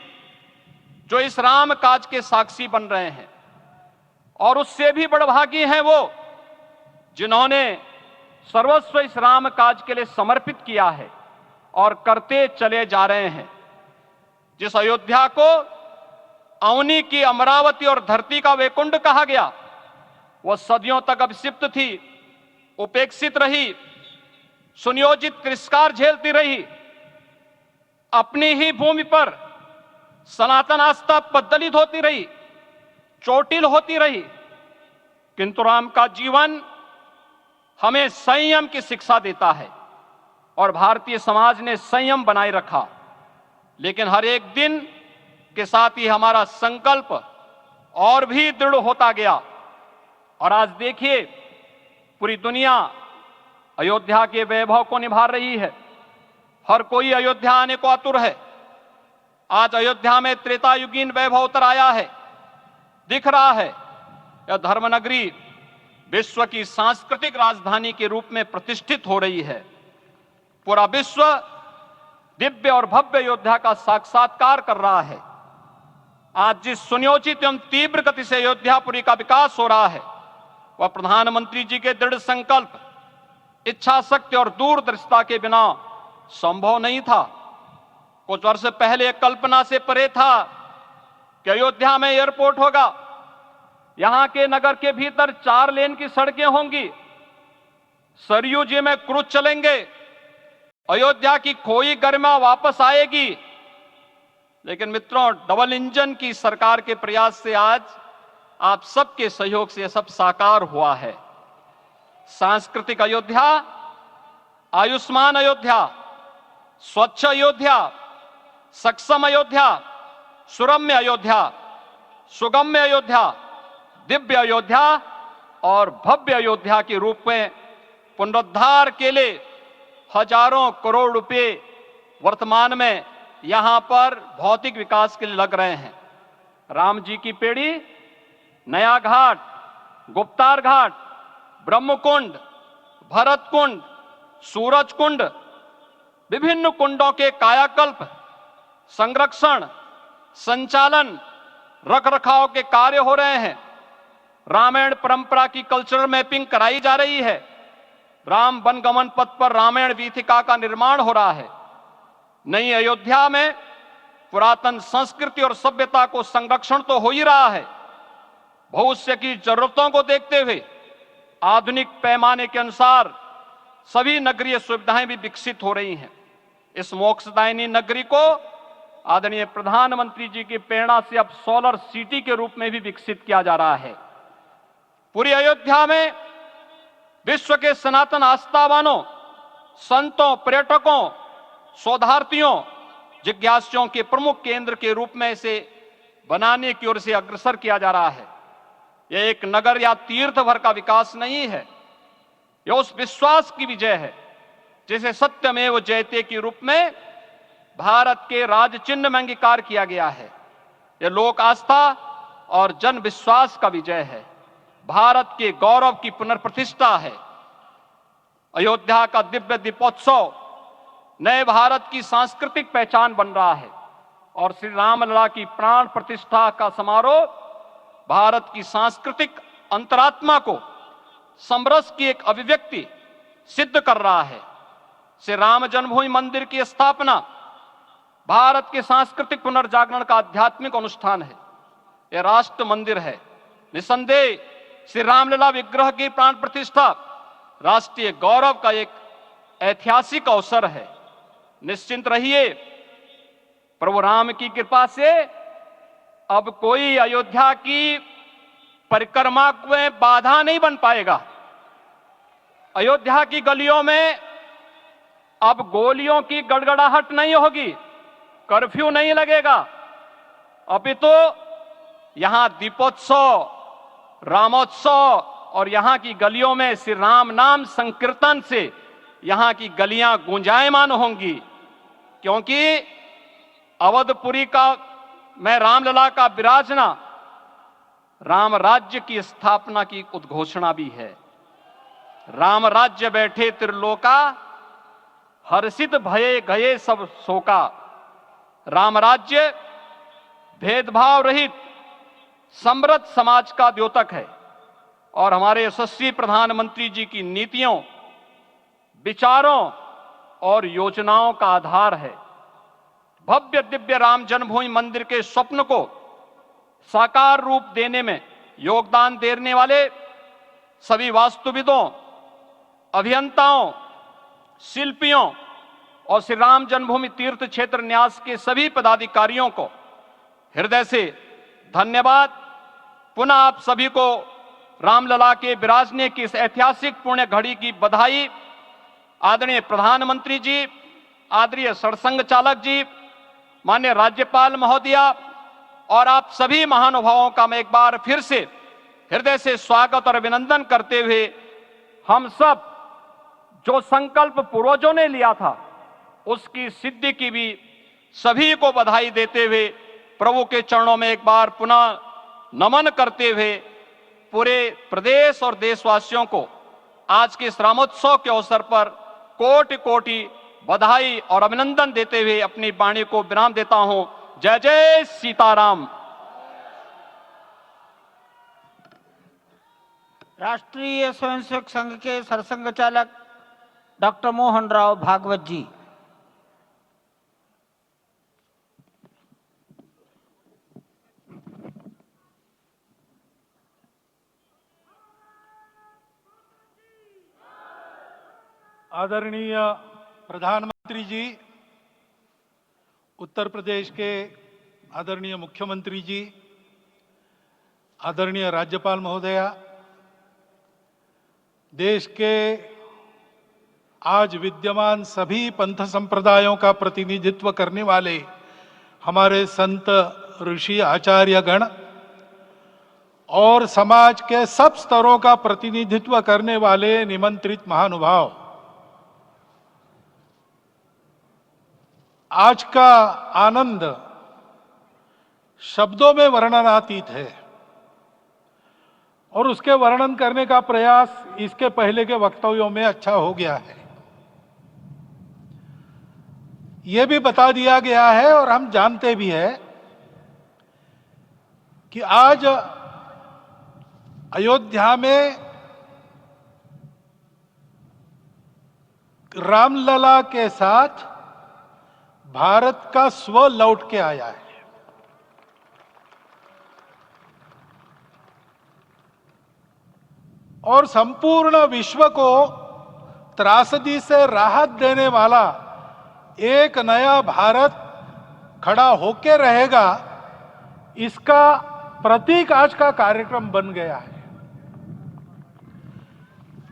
जो इस राम काज के साक्षी बन रहे हैं, और उससे भी बड़भागी हैं वो जिन्होंने सर्वस्व इस राम काज के लिए समर्पित किया है और करते चले जा रहे हैं। जिस अयोध्या को अवनी की अमरावती और धरती का वैकुंठ कहा गया, वह सदियों तक अभिषिप्त थी, उपेक्षित रही, सुनियोजित तिरस्कार झेलती रही। अपनी ही भूमि पर सनातन आस्था पद्दलित होती रही, चोटिल होती रही, किंतु राम का जीवन हमें संयम की शिक्षा देता है और भारतीय समाज ने संयम बनाए रखा। लेकिन हर एक दिन के साथ ही हमारा संकल्प और भी दृढ़ होता गया, और आज देखिए पूरी दुनिया अयोध्या के वैभव को निभा रही है। हर कोई अयोध्या आने को आतुर है। आज अयोध्या में त्रेतायुगीन वैभव उतर आया है, दिख रहा है। यह धर्मनगरी विश्व की सांस्कृतिक राजधानी के रूप में प्रतिष्ठित हो रही है। पूरा विश्व दिव्य और भव्य अयोध्या का साक्षात्कार कर रहा है। आज जिस सुनियोजित एवं तीव्र गति से अयोध्यापुरी का विकास हो रहा है, वह प्रधानमंत्री जी के दृढ़ संकल्प, इच्छा शक्ति और दूरदर्शिता के बिना संभव नहीं था। कुछ वर्ष पहले कल्पना से परे था कि अयोध्या में एयरपोर्ट होगा, यहां के नगर के भीतर 4 लेन की सड़कें होंगी, सरयू जी में क्रूज चलेंगे, अयोध्या की खोई गरिमा वापस आएगी। लेकिन मित्रों, डबल इंजन की सरकार के प्रयास से आज आप सबके सहयोग से यह सब साकार हुआ है। सांस्कृतिक अयोध्या, आयुष्मान अयोध्या, स्वच्छ अयोध्या, सक्षम अयोध्या, सुरम्य अयोध्या, सुगम्य अयोध्या, दिव्य अयोध्या और भव्य अयोध्या के रूप में पुनरुद्धार के लिए हजारों करोड़ रुपए वर्तमान में यहां पर भौतिक विकास के लिए लग रहे हैं। राम जी की पेड़ी, नया घाट, गुप्तार घाट, ब्रह्मकुंड, भरत कुंड, सूरज कुंड, विभिन्न कुंडों के कायाकल्प, संरक्षण, संचालन, रखरखाव के कार्य हो रहे हैं। रामायण परंपरा की कल्चरल मैपिंग कराई जा रही है। राम वनगमन पथ पर रामायण वीथिका का निर्माण हो रहा है। नई अयोध्या में पुरातन संस्कृति और सभ्यता को संरक्षण तो हो ही रहा है, भविष्य की जरूरतों को देखते हुए आधुनिक पैमाने के अनुसार सभी नगरीय सुविधाएं भी विकसित हो रही हैं। इस मोक्षदायिनी नगरी को आदरणीय प्रधानमंत्री जी की प्रेरणा से अब सोलर सिटी के रूप में भी विकसित किया जा रहा है। पूरी अयोध्या में विश्व के सनातन आस्थावानों, संतों, पर्यटकों, शोधार्थियों, जिज्ञासुओं के प्रमुख केंद्र के रूप में इसे बनाने की ओर से अग्रसर किया जा रहा है। यह एक नगर या तीर्थ भर का विकास नहीं है, यह उस विश्वास की विजय है जिसे सत्यमेव जयते के रूप में भारत के राज चिन्ह में अंगीकार किया गया है। यह लोक आस्था और जन विश्वास का विजय है, भारत के गौरव की पुनर्प्रतिष्ठा है। अयोध्या का दिव्य दीपोत्सव नए भारत की सांस्कृतिक पहचान बन रहा है और श्री रामलला की प्राण प्रतिष्ठा का समारोह भारत की सांस्कृतिक अंतरात्मा को समरस की एक अभिव्यक्ति सिद्ध कर रहा है। श्री राम जन्मभूमि मंदिर की स्थापना भारत के सांस्कृतिक पुनर्जागरण का आध्यात्मिक अनुष्ठान है। यह राष्ट्र मंदिर है। निसंदेह श्री रामलला विग्रह की प्राण प्रतिष्ठा राष्ट्रीय गौरव का एक ऐतिहासिक अवसर है। निश्चिंत रहिए, प्रभु राम की कृपा से अब कोई अयोध्या की परिक्रमा में बाधा नहीं बन पाएगा। अयोध्या की गलियों में अब गोलियों की गड़गड़ाहट नहीं होगी, कर्फ्यू नहीं लगेगा। अपितु यहां दीपोत्सव, रामोत्सव और यहां की गलियों में श्री राम नाम संकीर्तन से यहां की गलियां गुंजायमान होंगी, क्योंकि अवधपुरी का मैं रामलला का विराजना राम राज्य की स्थापना की उद्घोषणा भी है। राम राज्य बैठे त्रिलोका, हर्षित भये गए सब शोका। राम राज्य भेदभाव रहित समृद्ध समाज का द्योतक है और हमारे यशस्वी प्रधानमंत्री जी की नीतियों, विचारों और योजनाओं का आधार है। भव्य दिव्य राम जन्मभूमि मंदिर के स्वप्न को साकार रूप देने में योगदान देने वाले सभी वास्तुविदों, अभियंताओं, शिल्पियों और श्री राम जन्मभूमि तीर्थ क्षेत्र न्यास के सभी पदाधिकारियों को हृदय से धन्यवाद। पुनः आप सभी को रामलला के विराजने की इस ऐतिहासिक पुण्य घड़ी की बधाई। आदरणीय प्रधानमंत्री जी, आदरणीय सरसंघ चालक जी, माननीय राज्यपाल महोदया और आप सभी महानुभावों का मैं एक बार फिर से हृदय से स्वागत और अभिनंदन करते हुए हम सब जो संकल्प पूर्वजों ने लिया था उसकी सिद्धि की भी सभी को बधाई देते हुए प्रभु के चरणों में एक बार पुनः नमन करते हुए पूरे प्रदेश और देशवासियों को आज के इस रामोत्सव के अवसर पर कोटि कोटि बधाई और अभिनंदन देते हुए अपनी वाणी को विराम देता हूं। जय जय सीताराम। राष्ट्रीय स्वयंसेवक संघ के सरसंघ चालक डॉक्टर मोहन राव भागवत जी। आदरणीय प्रधानमंत्री जी, उत्तर प्रदेश के आदरणीय मुख्यमंत्री जी, आदरणीय राज्यपाल महोदया, देश के आज विद्यमान सभी पंथ संप्रदायों का प्रतिनिधित्व करने वाले हमारे संत, ऋषि, आचार्य गण और समाज के सब स्तरों का प्रतिनिधित्व करने वाले निमंत्रित महानुभाव, आज का आनंद शब्दों में वर्णनातीत है और उसके वर्णन करने का प्रयास इसके पहले के वक्तव्यों में अच्छा हो गया है। यह भी बता दिया गया है और हम जानते भी हैं कि आज अयोध्या में रामलला के साथ भारत का स्व लौट के आया है। और संपूर्ण विश्व को त्रासदी से राहत देने वाला एक नया भारत खड़ा होके रहेगा, इसका प्रतीक आज का कार्यक्रम बन गया है।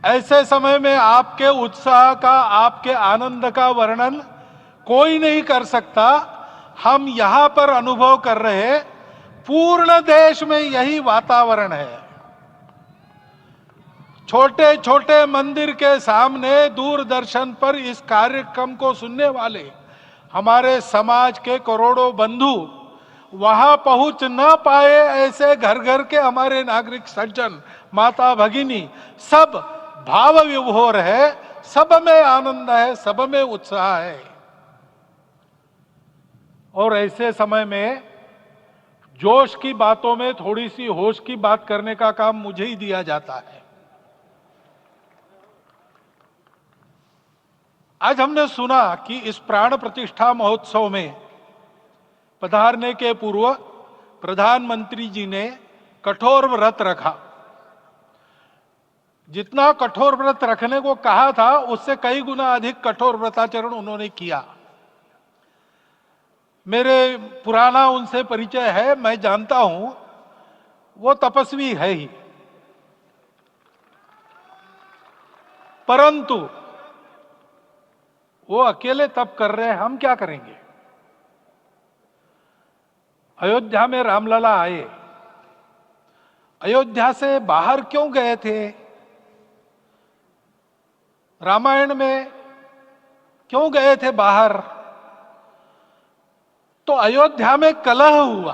ऐसे समय में आपके उत्साह का, आपके आनंद का वर्णन कोई नहीं कर सकता। हम यहां पर अनुभव कर रहे, पूर्ण देश में यही वातावरण है। छोटे छोटे मंदिर के सामने दूरदर्शन पर इस कार्यक्रम को सुनने वाले हमारे समाज के करोड़ों बंधु वहां पहुंच न पाए, ऐसे घर घर के हमारे नागरिक सज्जन, माता भगिनी सब भाव विभोर है, सब में आनंद है, सब में उत्साह है। और ऐसे समय में जोश की बातों में थोड़ी सी होश की बात करने का काम मुझे ही दिया जाता है। आज हमने सुना कि इस प्राण प्रतिष्ठा महोत्सव में पधारने के पूर्व प्रधानमंत्री जी ने कठोर व्रत रखा। जितना कठोर व्रत रखने को कहा था उससे कई गुना अधिक कठोर व्रताचरण उन्होंने किया। मेरे पुराना उनसे परिचय है, मैं जानता हूं वो तपस्वी है ही, परंतु वो अकेले तप कर रहे हैं, हम क्या करेंगे। अयोध्या में रामलला आए, अयोध्या से बाहर क्यों गए थे? रामायण में क्यों गए थे बाहर? तो अयोध्या में कलह हुआ।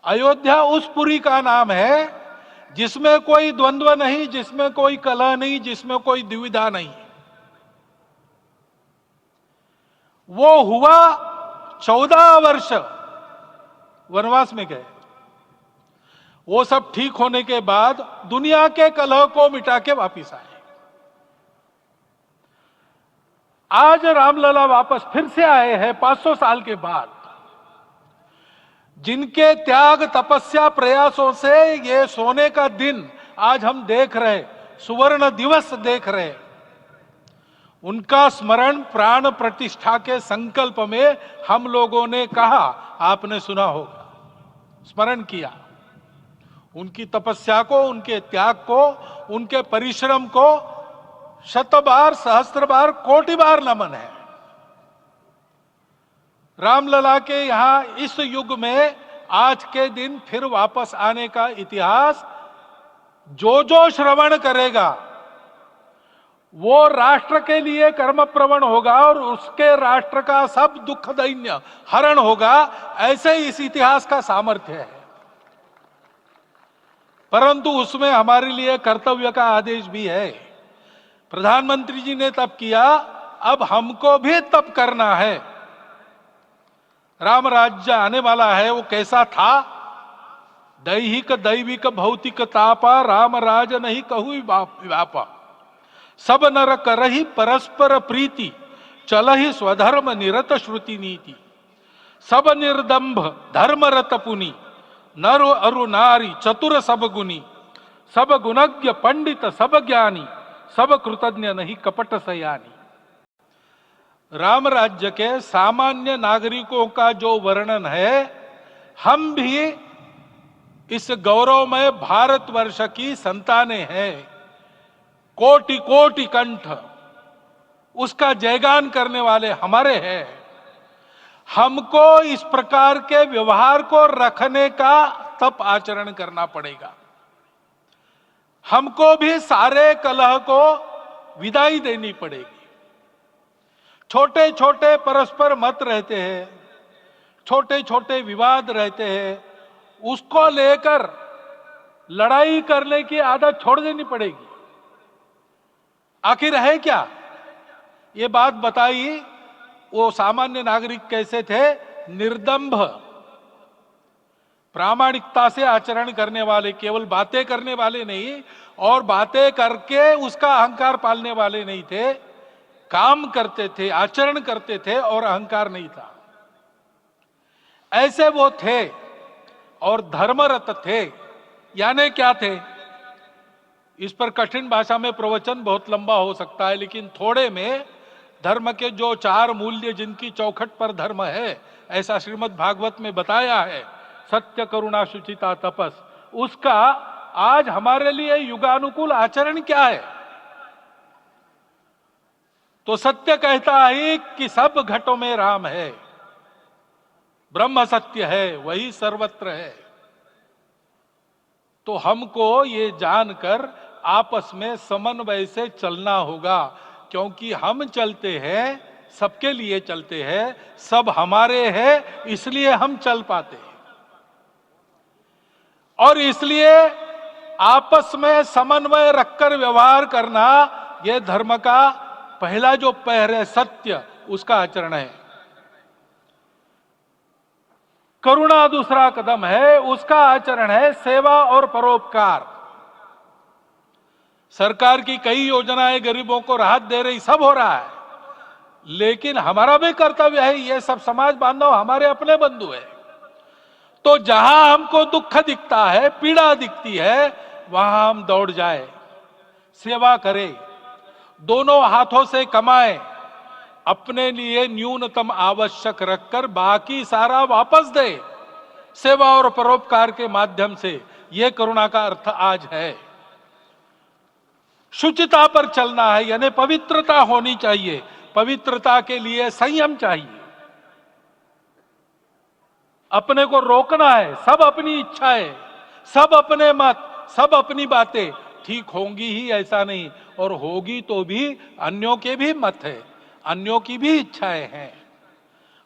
अयोध्या उस पुरी का नाम है जिसमें कोई द्वंद्व नहीं, जिसमें कोई कलह नहीं, जिसमें कोई दुविधा नहीं। वो हुआ 14 वर्ष वनवास में गए। वो सब ठीक होने के बाद दुनिया के कलह को मिटा के वापिस आए। आज रामलला वापस फिर से आए हैं 500 साल के बाद। जिनके त्याग तपस्या प्रयासों से ये सोने का दिन आज हम देख रहे, सुवर्ण दिवस देख रहे, उनका स्मरण प्राण प्रतिष्ठा के संकल्प में हम लोगों ने कहा, आपने सुना होगा, स्मरण किया। उनकी तपस्या को, उनके त्याग को, उनके परिश्रम को शत बार, सहस्त्र बार, कोटि बार नमन है। रामलला के यहां इस युग में आज के दिन फिर वापस आने का इतिहास जो जो श्रवण करेगा वो राष्ट्र के लिए कर्म प्रवण होगा और उसके राष्ट्र का सब दुख दैन्य हरण होगा। ऐसे इस इतिहास का सामर्थ्य है। परंतु उसमें हमारे लिए कर्तव्य का आदेश भी है। प्रधानमंत्री जी ने तप किया, अब हमको भी तप करना है। राम राज्य आने वाला है, वो कैसा था? दैहिक दैविक भौतिक तापा, राम राज नहीं कहु व्यापा। सब नर करहि परस्पर प्रीति, चलहि स्वधर्म निरत श्रुति नीति। सब निर्दंभ धर्मरत पुनि, नर अरु नारी चतुर सब गुनी। सब गुणज्ञ पंडित सब ज्ञानी, सब कृतज्ञ नहीं कपट सयानी। राम राज्य के सामान्य नागरिकों का जो वर्णन है, हम भी इस गौरवमय भारतवर्ष की संतानें हैं। कोटि कोटि कंठ उसका जयगान करने वाले हमारे हैं। हमको इस प्रकार के व्यवहार को रखने का तप आचरण करना पड़ेगा। हमको भी सारे कलह को विदाई देनी पड़ेगी। छोटे छोटे परस्पर मत रहते हैं, छोटे छोटे विवाद रहते हैं, उसको लेकर लड़ाई करने की आदत छोड़ देनी पड़ेगी। आखिर है क्या? ये बात बताई, वो सामान्य नागरिक कैसे थे? निर्दंभ, प्रामाणिकता से आचरण करने वाले, केवल बातें करने वाले नहीं और बातें करके उसका अहंकार पालने वाले नहीं थे। काम करते थे, आचरण करते थे और अहंकार नहीं था। ऐसे वो थे और धर्मरत थे। यानी क्या थे? इस पर कठिन भाषा में प्रवचन बहुत लंबा हो सकता है, लेकिन थोड़े में धर्म के जो 4 मूल्य जिनकी चौखट पर धर्म है, ऐसा श्रीमद् भागवत में बताया है, सत्य करुणा शुचिता तपस, उसका आज हमारे लिए युगानुकूल आचरण क्या है? तो सत्य कहता है कि सब घटों में राम है, ब्रह्म सत्य है, वही सर्वत्र है। तो हमको ये जानकर आपस में समन्वय से चलना होगा, क्योंकि हम चलते हैं, सबके लिए चलते हैं, सब हमारे हैं, इसलिए हम चल पाते हैं। और इसलिए आपस में समन्वय रखकर व्यवहार करना, यह धर्म का पहला जो पैर है, सत्य, उसका आचरण है। करुणा दूसरा कदम है, उसका आचरण है सेवा और परोपकार। सरकार की कई योजनाएं गरीबों को राहत दे रही, सब हो रहा है, लेकिन हमारा भी कर्तव्य है, ये सब समाज बांधव हमारे अपने बंधु है, तो जहां हमको दुख दिखता है, पीड़ा दिखती है, वहां हम दौड़ जाए, सेवा करें, दोनों हाथों से कमाएं, अपने लिए न्यूनतम आवश्यक रखकर बाकी सारा वापस दे, सेवा और परोपकार के माध्यम से। यह करुणा का अर्थ आज है। शुचिता पर चलना है, यानी पवित्रता होनी चाहिए। पवित्रता के लिए संयम चाहिए, अपने को रोकना है। सब अपनी इच्छाएं, सब अपने मत, सब अपनी बातें ठीक होंगी ही ऐसा नहीं, और होगी तो भी अन्यों के भी मत है, अन्यों की भी इच्छाएं हैं,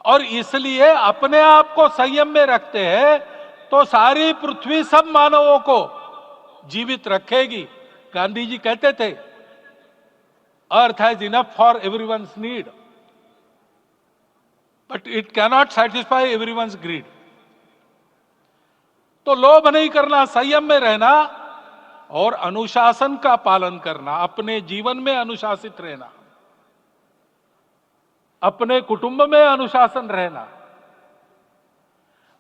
और इसलिए अपने आप को संयम में रखते हैं तो सारी पृथ्वी सब मानवों को जीवित रखेगी। गांधी जी कहते थे, earth has enough for everyone's need but it cannot satisfy everyone's greed. तो लोभ नहीं करना, संयम में रहना और अनुशासन का पालन करना, अपने जीवन में अनुशासित रहना, अपने कुटुंब में अनुशासन रहना,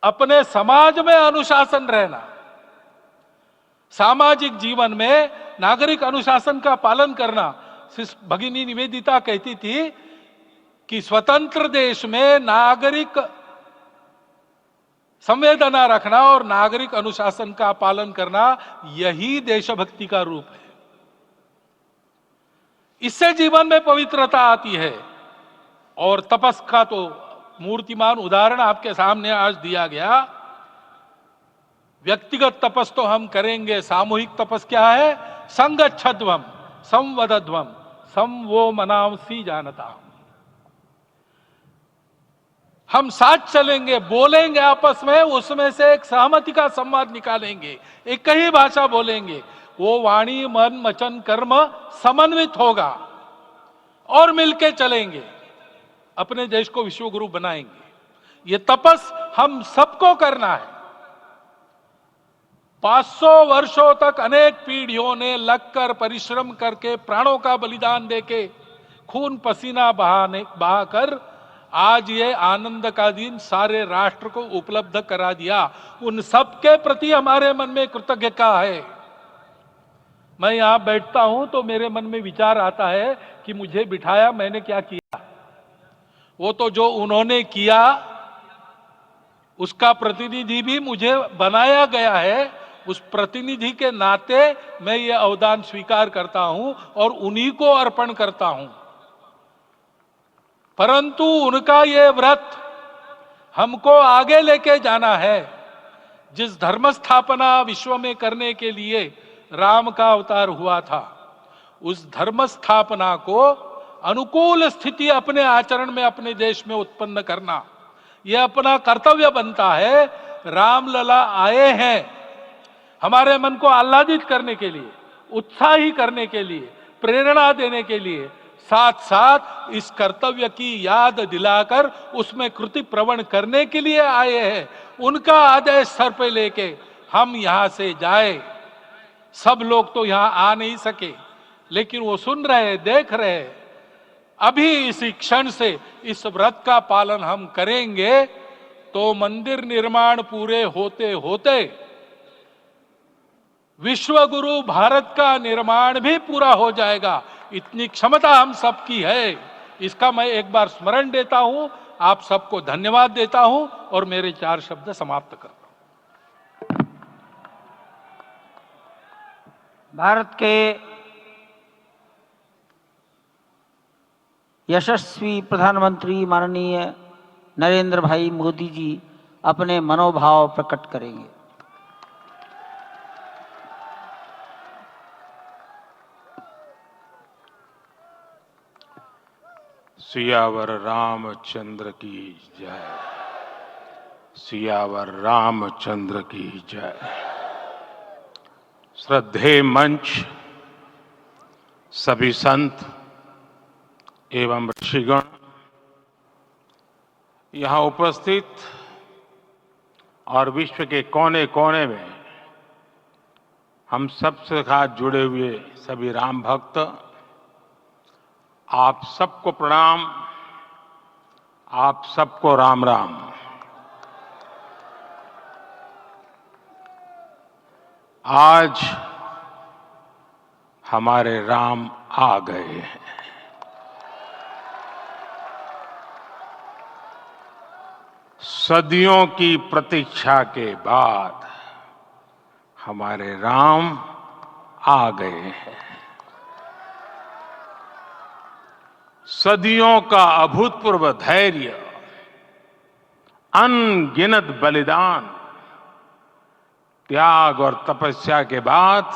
अपने समाज में अनुशासन रहना। सामाजिक जीवन में नागरिक अनुशासन का पालन करना। भगिनी निवेदिता कहती थी कि स्वतंत्र देश में नागरिक संवेदना रखना और नागरिक अनुशासन का पालन करना, यही देशभक्ति का रूप है। इससे जीवन में पवित्रता आती है। और तपस का तो मूर्तिमान उदाहरण आपके सामने आज दिया गया। व्यक्तिगत तपस तो हम करेंगे, सामूहिक तपस क्या है? संगच्छध्वम संवदध्वम सम वो मनांसी जानता। हम साथ चलेंगे, बोलेंगे आपस में, उसमें से एक सहमति का संवाद निकालेंगे, एक ही भाषा बोलेंगे, वो वाणी मन वचन कर्म समन्वित होगा और मिलके चलेंगे, अपने देश को विश्वगुरु बनाएंगे। ये तपस हम सबको करना है। 500 वर्षों तक अनेक पीढ़ियों ने लगकर परिश्रम करके प्राणों का बलिदान देके खून पसीना बहाकर आज ये आनंद का दिन सारे राष्ट्र को उपलब्ध करा दिया। उन सबके प्रति हमारे मन में कृतज्ञता है। मैं यहां बैठता हूं तो मेरे मन में विचार आता है कि मुझे बिठाया, मैंने क्या किया? वो तो जो उन्होंने किया उसका प्रतिनिधि भी मुझे बनाया गया है। उस प्रतिनिधि के नाते मैं ये अवदान स्वीकार करता हूं और उन्हीं को अर्पण करता हूं। परंतु उनका ये व्रत हमको आगे लेके जाना है। जिस धर्म स्थापना विश्व में करने के लिए राम का अवतार हुआ था, उस धर्म स्थापना को अनुकूल स्थिति अपने आचरण में अपने देश में उत्पन्न करना, यह अपना कर्तव्य बनता है। रामलला आए हैं हमारे मन को आह्लादित करने के लिए, उत्साही करने के लिए, प्रेरणा देने के लिए, साथ साथ इस कर्तव्य की याद दिलाकर उसमें कृति प्रवण करने के लिए आए हैं। उनका आदेश सर पे लेके हम यहां से जाए। सब लोग तो यहां आ नहीं सके, लेकिन वो सुन रहे, देख रहे। अभी इसी क्षण से इस व्रत का पालन हम करेंगे तो मंदिर निर्माण पूरे होते होते विश्वगुरु भारत का निर्माण भी पूरा हो जाएगा। इतनी क्षमता हम सबकी है। इसका मैं एक बार स्मरण देता हूं, आप सबको धन्यवाद देता हूं और मेरे 4 शब्द समाप्त करता हूं। भारत के यशस्वी प्रधानमंत्री माननीय नरेंद्र भाई मोदी जी अपने मनोभाव प्रकट करेंगे। सियावर रामचंद्र की जय। सियावर रामचंद्र की जय। श्रद्धेय मंच, सभी संत एवं ऋषिगण, यहाँ उपस्थित और विश्व के कोने कोने में हम सबसे साथ जुड़े हुए सभी राम भक्त, आप सबको प्रणाम, आप सबको राम राम। आज हमारे राम आ गए हैं। सदियों की प्रतीक्षा के बाद हमारे राम आ गए हैं। सदियों का अभूतपूर्व धैर्य, अनगिनत बलिदान, त्याग और तपस्या के बाद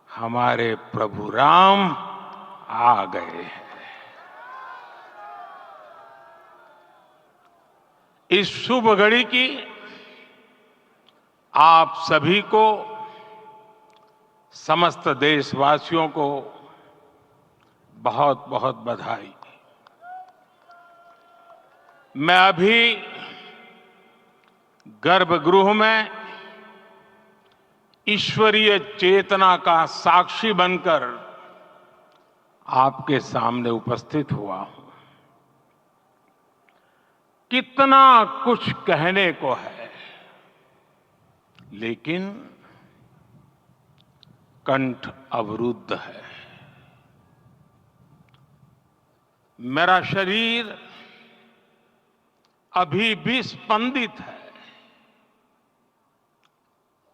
हमारे प्रभु राम आ गए हैं। इस शुभ घड़ी की आप सभी को, समस्त देशवासियों को बहुत बहुत बधाई। मैं अभी गर्भगृह में ईश्वरीय चेतना का साक्षी बनकर आपके सामने उपस्थित हुआ हूं। कितना कुछ कहने को है, लेकिन कंठ अवरुद्ध है। मेरा शरीर अभी भी स्पंदित है,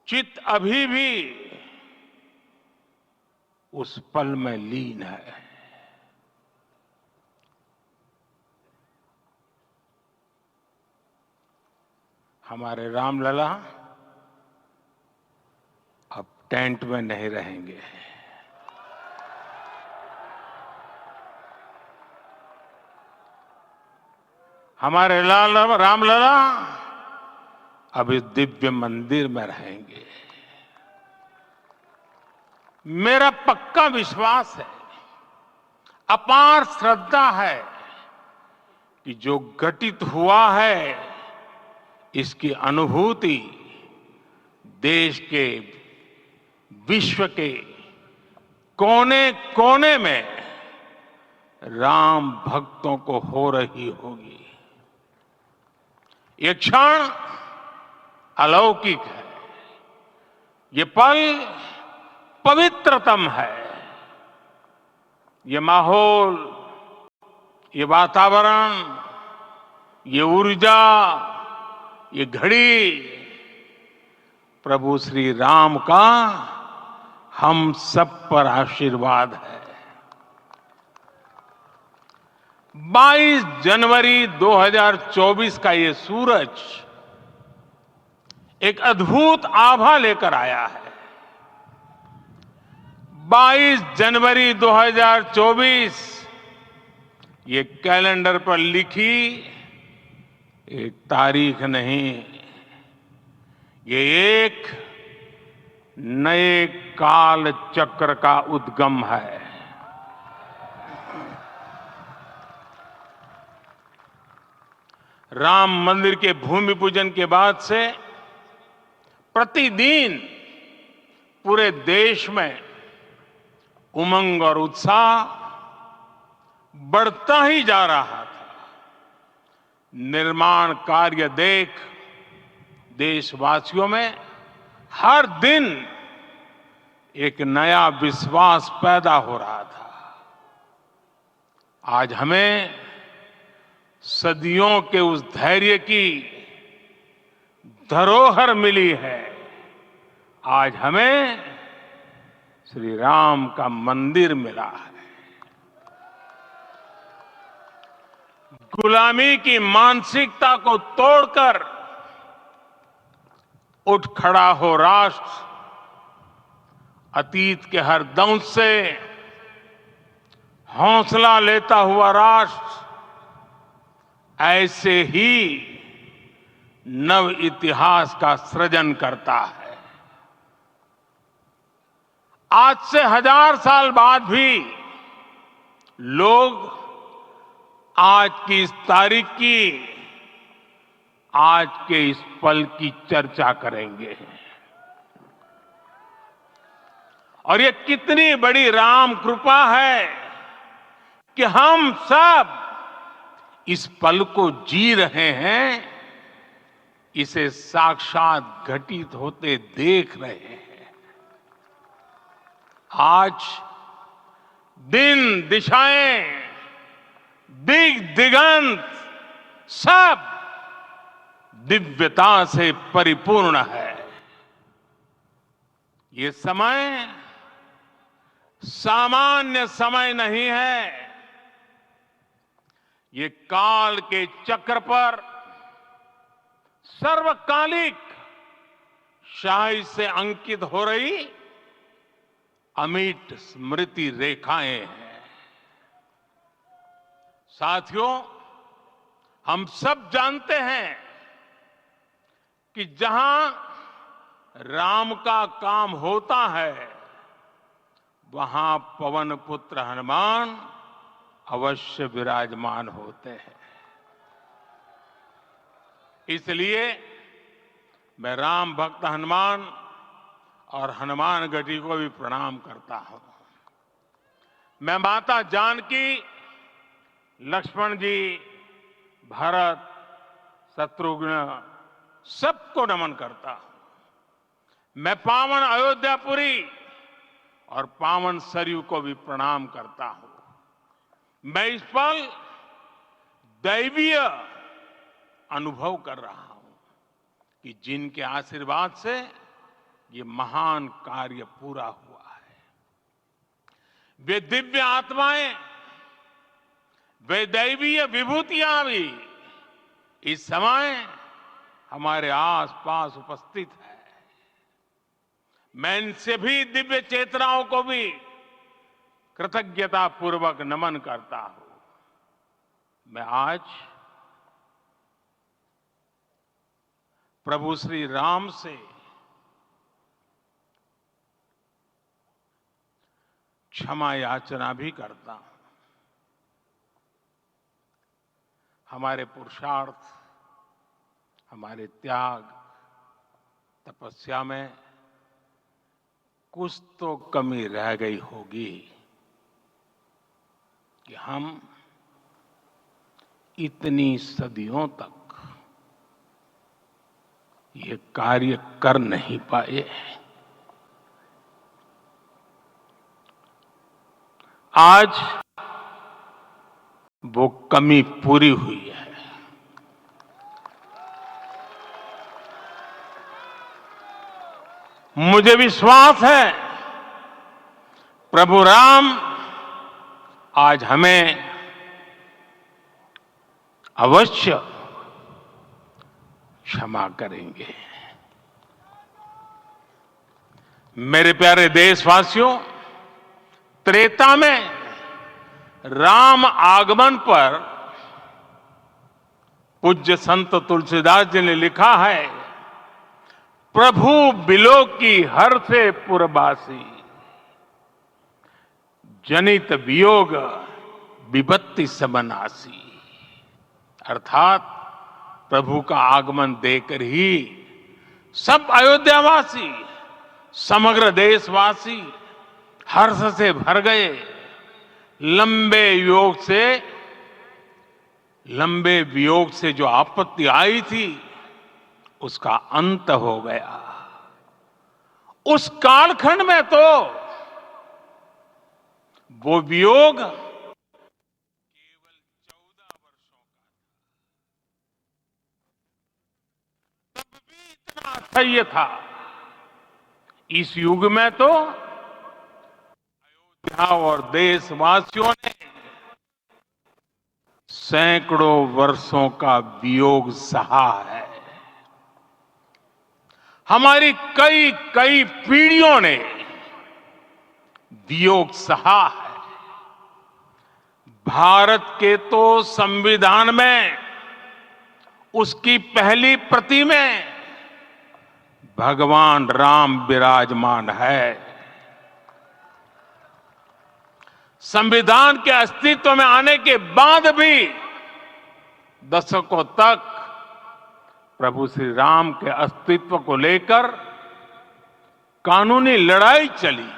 चित्त अभी भी उस पल में लीन है। हमारे रामलला अब टेंट में नहीं रहेंगे। हमारे रामलला अब इस दिव्य मंदिर में रहेंगे। मेरा पक्का विश्वास है, अपार श्रद्धा है कि जो घटित हुआ है इसकी अनुभूति देश के, विश्व के कोने कोने में राम भक्तों को हो रही होगी। ये क्षण अलौकिक है, ये पल पवित्रतम है। ये माहौल, ये वातावरण, ये ऊर्जा, ये घड़ी प्रभु श्री राम का हम सब पर आशीर्वाद है। 22 जनवरी 2024 का ये सूरज एक अद्भुत आभा लेकर आया है। 22 जनवरी 2024 ये कैलेंडर पर लिखी एक तारीख नहीं, ये एक नए काल चक्र का उद्गम है। राम मंदिर के भूमि पूजन के बाद से प्रतिदिन पूरे देश में उमंग और उत्साह बढ़ता ही जा रहा था। निर्माण कार्य देख देशवासियों में हर दिन एक नया विश्वास पैदा हो रहा था। आज हमें सदियों के उस धैर्य की धरोहर मिली है। आज हमें श्री राम का मंदिर मिला है। गुलामी की मानसिकता को तोड़कर उठ खड़ा हो राष्ट्र, अतीत के हर दंश से हौसला लेता हुआ राष्ट्र ऐसे ही नव इतिहास का सृजन करता है। आज से 1000 साल बाद भी लोग आज की इस तारीख की आज के इस पल की चर्चा करेंगे। और ये कितनी बड़ी राम कृपा है कि हम सब इस पल को जी रहे हैं, इसे साक्षात घटित होते देख रहे हैं। आज दिन दिशाएं, दिग दिगंत सब दिव्यता से परिपूर्ण है। ये समय सामान्य समय नहीं है। ये काल के चक्र पर सर्वकालिक शाही से अंकित हो रही अमिट स्मृति रेखाएं हैं। साथियों, हम सब जानते हैं कि जहां राम का काम होता है, वहां पवन पुत्र हनुमान अवश्य विराजमान होते हैं। इसलिए मैं राम भक्त हनुमान और हनुमान गढ़ी को भी प्रणाम करता हूं। मैं माता जानकी, लक्ष्मण जी, भरत, शत्रुघ्न सबको नमन करता हूं। मैं पावन अयोध्यापुरी और पावन सरयू को भी प्रणाम करता हूं। मैं इस पल दैवीय अनुभव कर रहा हूं कि जिनके आशीर्वाद से ये महान कार्य पूरा हुआ है। वे दिव्य आत्माएं, वे दैवीय विभूतियां भी इस समय हमारे आसपास उपस्थित है। मैं इनसे भी दिव्य चेतनाओं को भी कृतज्ञता पूर्वक नमन करता हूं। मैं आज प्रभु श्री राम से क्षमा याचना भी करता हूं। हमारे पुरुषार्थ, हमारे त्याग, तपस्या में कुछ तो कमी रह गई होगी कि हम इतनी सदियों तक ये कार्य कर नहीं पाए। आज वो कमी पूरी हुई है। मुझे विश्वास है प्रभु राम आज हमें अवश्य क्षमा करेंगे। मेरे प्यारे देशवासियों, त्रेता में राम आगमन पर पूज्य संत तुलसीदास जी ने लिखा है, प्रभु बिलो की हर से पुरबासी, जनित वियोग विपत्ति सबनासी। अर्थात प्रभु का आगमन देकर ही सब अयोध्यावासी, समग्र देशवासी हर्ष से भर गए। लंबे वियोग से जो आपत्ति आई थी, उसका अंत हो गया। उस कालखंड में तो वो वियोग केवल 14 वर्षों का था। तब भी इतना असह्य था। इस युग में तो अयोध्या और देशवासियों ने सैकड़ों वर्षों का वियोग सहा है। हमारी कई कई पीढ़ियों ने वियोग सहा है। भारत के तो संविधान में उसकी पहली प्रति में भगवान राम विराजमान है। संविधान के अस्तित्व में आने के बाद भी दशकों तक प्रभु श्री राम के अस्तित्व को लेकर कानूनी लड़ाई चली।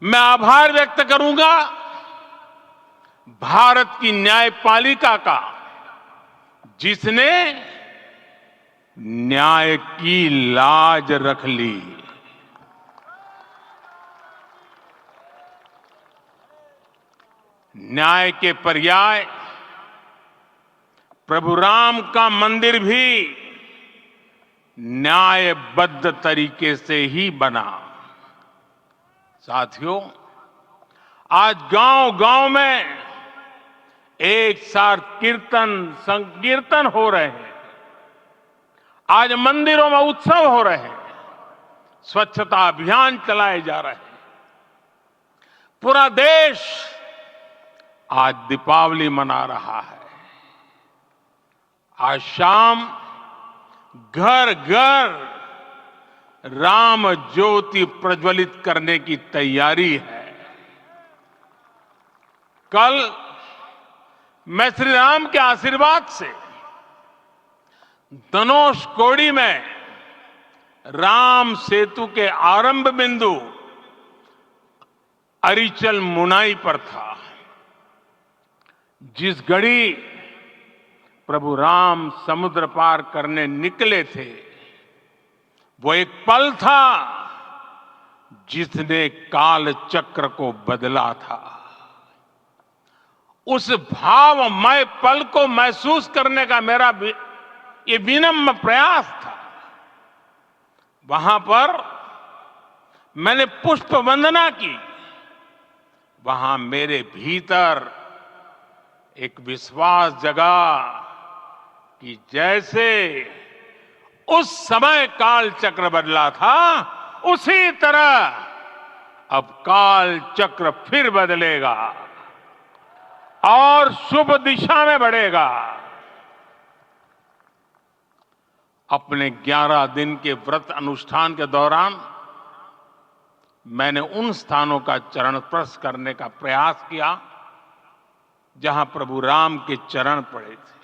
मैं आभार व्यक्त करूंगा भारत की न्यायपालिका का, जिसने न्याय की लाज रख ली। न्याय के पर्याय प्रभु राम का मंदिर भी न्यायबद्ध तरीके से ही बना। साथियों, आज गांव-गांव में एक साथ कीर्तन संकीर्तन हो रहे हैं। आज मंदिरों में उत्सव हो रहे हैं, स्वच्छता अभियान चलाए जा रहे हैं। पूरा देश आज दीपावली मना रहा है। आज शाम घर घर राम ज्योति प्रज्वलित करने की तैयारी है। कल मैं श्री राम के आशीर्वाद से धनुषकोडी में राम सेतु के आरंभ बिंदु अरिचल मुनाई पर था। जिस घड़ी प्रभु राम समुद्र पार करने निकले थे, वो एक पल था जिसने काल चक्र को बदला था। उस भावमय पल को महसूस करने का मेरा ये विनम्र प्रयास था। वहां पर मैंने पुष्प वंदना की। वहां मेरे भीतर एक विश्वास जगा कि जैसे उस समय काल चक्र बदला था, उसी तरह अब काल चक्र फिर बदलेगा और शुभ दिशा में बढ़ेगा। अपने 11 दिन के व्रत अनुष्ठान के दौरान मैंने उन स्थानों का चरण स्पर्श करने का प्रयास किया जहां प्रभु राम के चरण पड़े थे।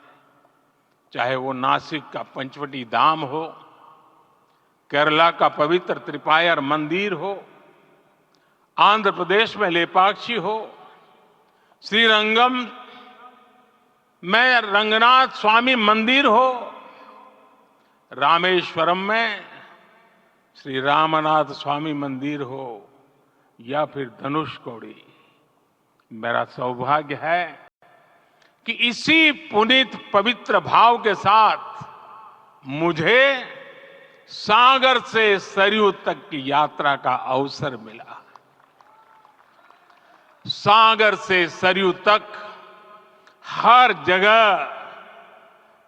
चाहे वो नासिक का पंचवटी धाम हो, केरला का पवित्र त्रिपायर मंदिर हो, आंध्र प्रदेश में लेपाक्षी हो, श्रीरंगम में रंगनाथ स्वामी मंदिर हो, रामेश्वरम में श्री रामनाथ स्वामी मंदिर हो, या फिर धनुषकोडी। मेरा सौभाग्य है कि इसी पुनीत पवित्र भाव के साथ मुझे सागर से सरयू तक की यात्रा का अवसर मिला। सागर से सरयू तक हर जगह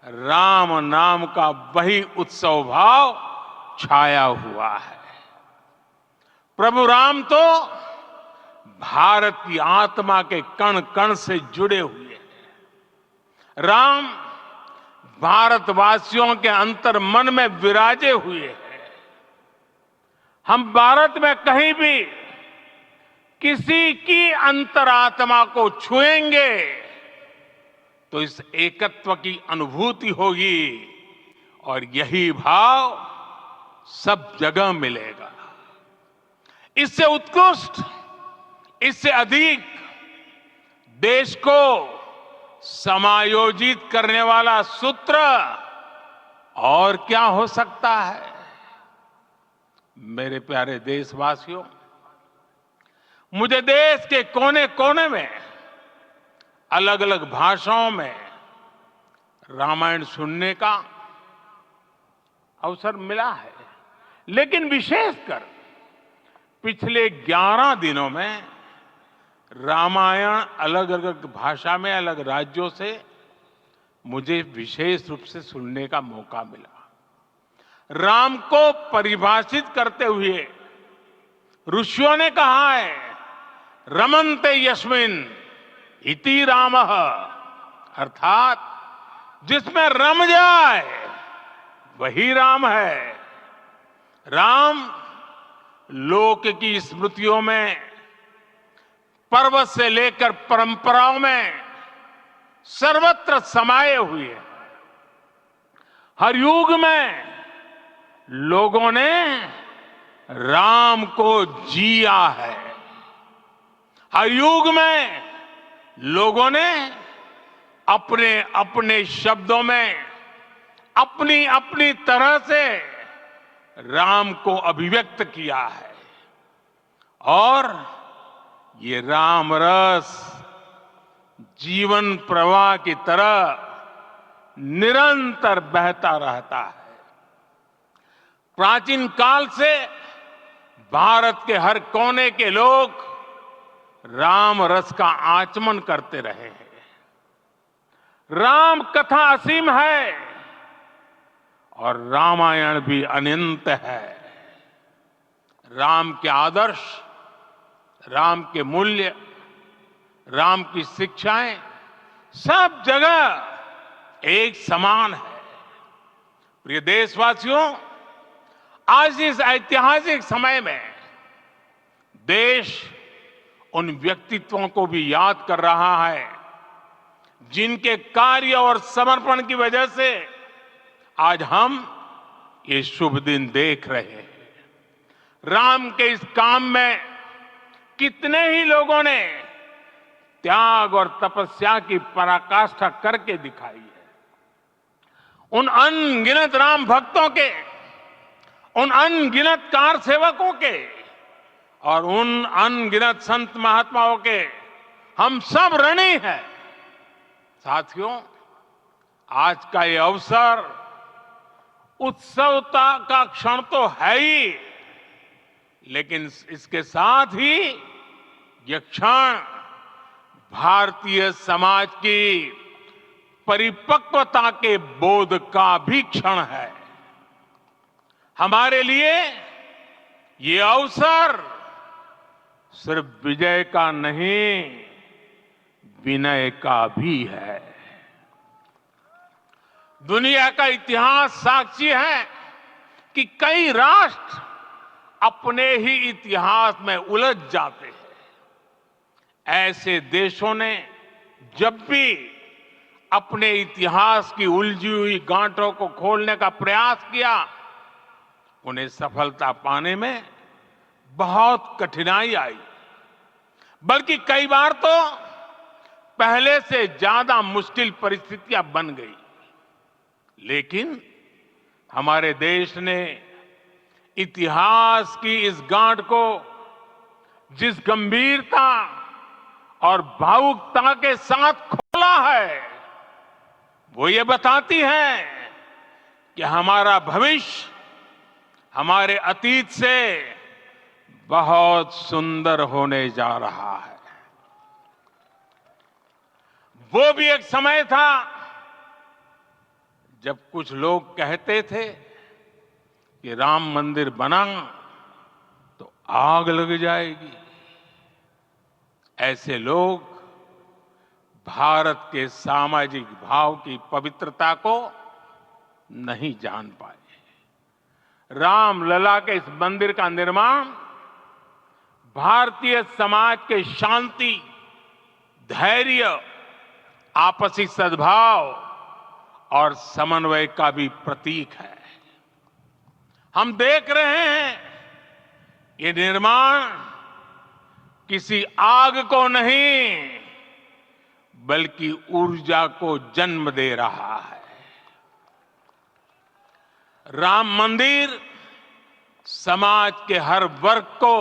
राम नाम का वही उत्सव भाव छाया हुआ है। प्रभु राम तो भारत की आत्मा के कण कण से जुड़े हुए हैं। राम भारतवासियों के अंतर मन में विराजे हुए हैं। हम भारत में कहीं भी किसी की अंतरात्मा को छुएंगे तो इस एकत्व की अनुभूति होगी, और यही भाव सब जगह मिलेगा। इससे उत्कृष्ट, इससे अधिक देश को समायोजित करने वाला सूत्र और क्या हो सकता है। मेरे प्यारे देशवासियों, मुझे देश के कोने कोने में अलग अलग भाषाओं में रामायण सुनने का अवसर मिला है, लेकिन विशेषकर पिछले 11 दिनों में रामायण अलग अलग भाषा में अलग राज्यों से मुझे विशेष रूप से सुनने का मौका मिला। राम को परिभाषित करते हुए ऋषियों ने कहा है, रमन्ते यस्मिन् इति रामः, अर्थात जिसमें रम जाए वही राम है। राम लोक की स्मृतियों में, पर्व से लेकर परंपराओं में सर्वत्र समाये हुए हैं। हर युग में लोगों ने राम को जिया है। हर युग में लोगों ने अपने अपने शब्दों में अपनी अपनी तरह से राम को अभिव्यक्त किया है और ये राम रस जीवन प्रवाह की तरह निरंतर बहता रहता है। प्राचीन काल से भारत के हर कोने के लोग राम रस का आचमन करते रहे हैं। राम कथा असीम है और रामायण भी अनंत है। राम के आदर्श, राम के मूल्य, राम की शिक्षाएं सब जगह एक समान है। प्रिय देशवासियों, आज इस ऐतिहासिक समय में देश उन व्यक्तित्वों को भी याद कर रहा है जिनके कार्य और समर्पण की वजह से आज हम ये शुभ दिन देख रहे हैं। राम के इस काम में कितने ही लोगों ने त्याग और तपस्या की पराकाष्ठा करके दिखाई है। उन अनगिनत राम भक्तों के, उन अनगिनत कार सेवकों के और उन अनगिनत संत महात्माओं के हम सब ऋणी हैं। साथियों, आज का ये अवसर उत्सवता का क्षण तो है ही, लेकिन इसके साथ ही यह क्षण भारतीय समाज की परिपक्वता के बोध का भी क्षण है। हमारे लिए ये अवसर सिर्फ विजय का नहीं, विनय का भी है। दुनिया का इतिहास साक्षी है कि कई राष्ट्र अपने ही इतिहास में उलझ जाते हैं। ऐसे देशों ने जब भी अपने इतिहास की उलझी हुई गांठों को खोलने का प्रयास किया, उन्हें सफलता पाने में बहुत कठिनाई आई, बल्कि कई बार तो पहले से ज्यादा मुश्किल परिस्थितियां बन गई। लेकिन हमारे देश ने इतिहास की इस गांठ को जिस गंभीरता और भावुकता के साथ खोला है, वो ये बताती है कि हमारा भविष्य हमारे अतीत से बहुत सुंदर होने जा रहा है। वो भी एक समय था जब कुछ लोग कहते थे कि राम मंदिर बना तो आग लग जाएगी। ऐसे लोग भारत के सामाजिक भाव की पवित्रता को नहीं जान पाए। रामलला के इस मंदिर का निर्माण भारतीय समाज के शांति, धैर्य, आपसी सद्भाव और समन्वय का भी प्रतीक है। हम देख रहे हैं ये निर्माण किसी आग को नहीं बल्कि ऊर्जा को जन्म दे रहा है। राम मंदिर समाज के हर वर्ग को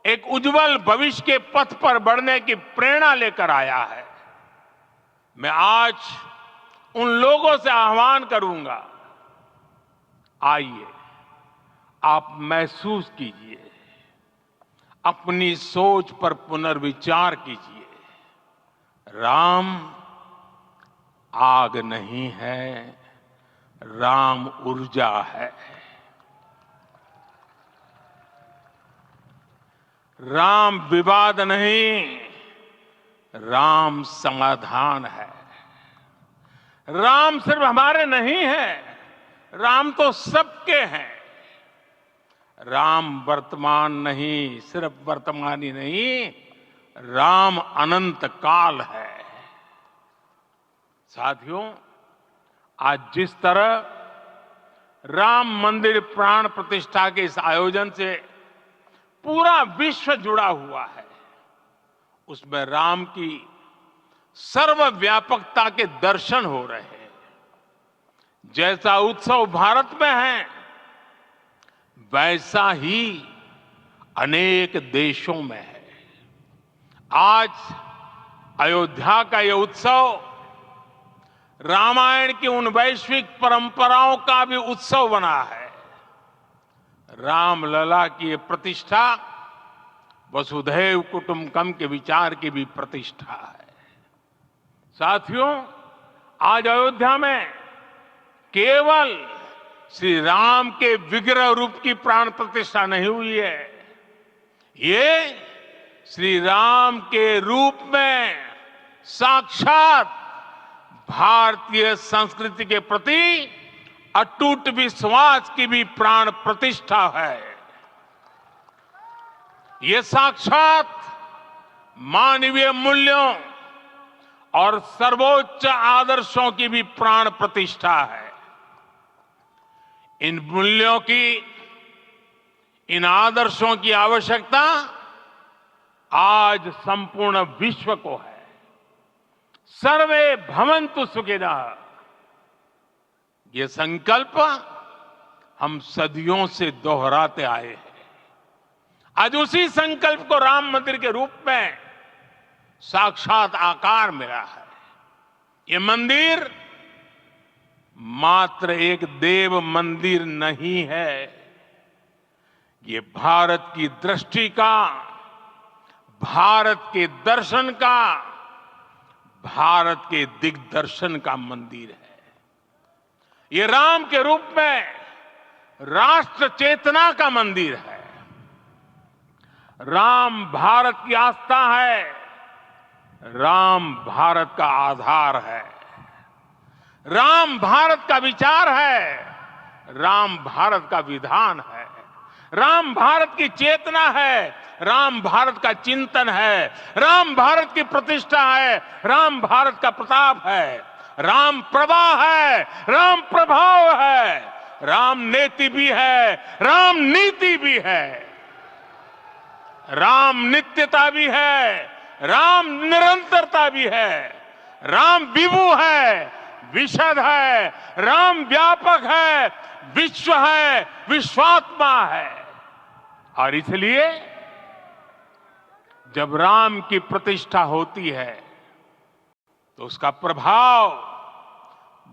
एक उज्जवल भविष्य के पथ पर बढ़ने की प्रेरणा लेकर आया है। मैं आज उन लोगों से आह्वान करूंगा, आइए आप महसूस कीजिए, अपनी सोच पर पुनर्विचार कीजिए। राम आग नहीं है, राम ऊर्जा है। राम विवाद नहीं, राम समाधान है। राम सिर्फ हमारे नहीं है, राम तो सबके हैं। राम वर्तमान नहीं, सिर्फ वर्तमान ही नहीं, राम अनंत काल है। साथियों, आज जिस तरह राम मंदिर प्राण प्रतिष्ठा के इस आयोजन से पूरा विश्व जुड़ा हुआ है, उसमें राम की सर्वव्यापकता के दर्शन हो रहे हैं। जैसा उत्सव भारत में है, वैसा ही अनेक देशों में है। आज अयोध्या का यह उत्सव रामायण की उन वैश्विक परंपराओं का भी उत्सव बना है। रामलला की ये प्रतिष्ठा वसुधैव कुटुंबकम के विचार की भी प्रतिष्ठा है। साथियों, आज अयोध्या में केवल श्री राम के विग्रह रूप की प्राण प्रतिष्ठा नहीं हुई है, ये श्री राम के रूप में साक्षात भारतीय संस्कृति के प्रति अटूट विश्वास की भी प्राण प्रतिष्ठा है। ये साक्षात मानवीय मूल्यों और सर्वोच्च आदर्शों की भी प्राण प्रतिष्ठा है। इन मूल्यों की, इन आदर्शों की आवश्यकता आज संपूर्ण विश्व को है। सर्वे भवन्तु सुखिनः, ये संकल्प हम सदियों से दोहराते आए हैं। आज उसी संकल्प को राम मंदिर के रूप में साक्षात आकार मिला है। ये मंदिर मात्र एक देव मंदिर नहीं है, ये भारत की दृष्टि का, भारत के दर्शन का, भारत के दिग्दर्शन का मंदिर है। ये राम के रूप में राष्ट्र चेतना का मंदिर है। राम भारत की आस्था है, राम भारत का आधार है, राम भारत का विचार है, राम भारत का विधान है, राम भारत की चेतना है, राम भारत का चिंतन है, राम भारत की प्रतिष्ठा है, राम भारत का प्रताप है, राम प्रवाह है, राम प्रभाव है, राम नेति भी है, राम नीति भी है, राम नित्यता भी है, राम निरंतरता भी है, राम विभु है, विशद है, राम व्यापक है, विश्व है, विश्वात्मा है। और इसलिए जब राम की प्रतिष्ठा होती है तो उसका प्रभाव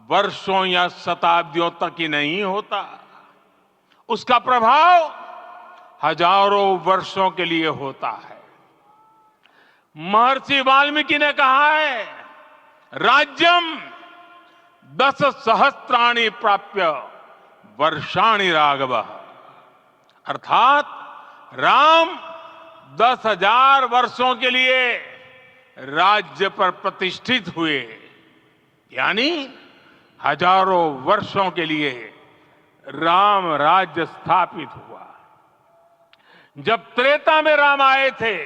वर्षों या शताब्दियों तक ही नहीं होता, उसका प्रभाव हजारों वर्षों के लिए होता है। महर्षि वाल्मीकि ने कहा है, राज्यम 10 सहस्त्राणि प्राप्य वर्षाणि राघव, अर्थात राम 10,000 वर्षों के लिए राज्य पर प्रतिष्ठित हुए, यानी हजारों वर्षों के लिए राम राज्य स्थापित हुआ। जब त्रेता में राम आए थे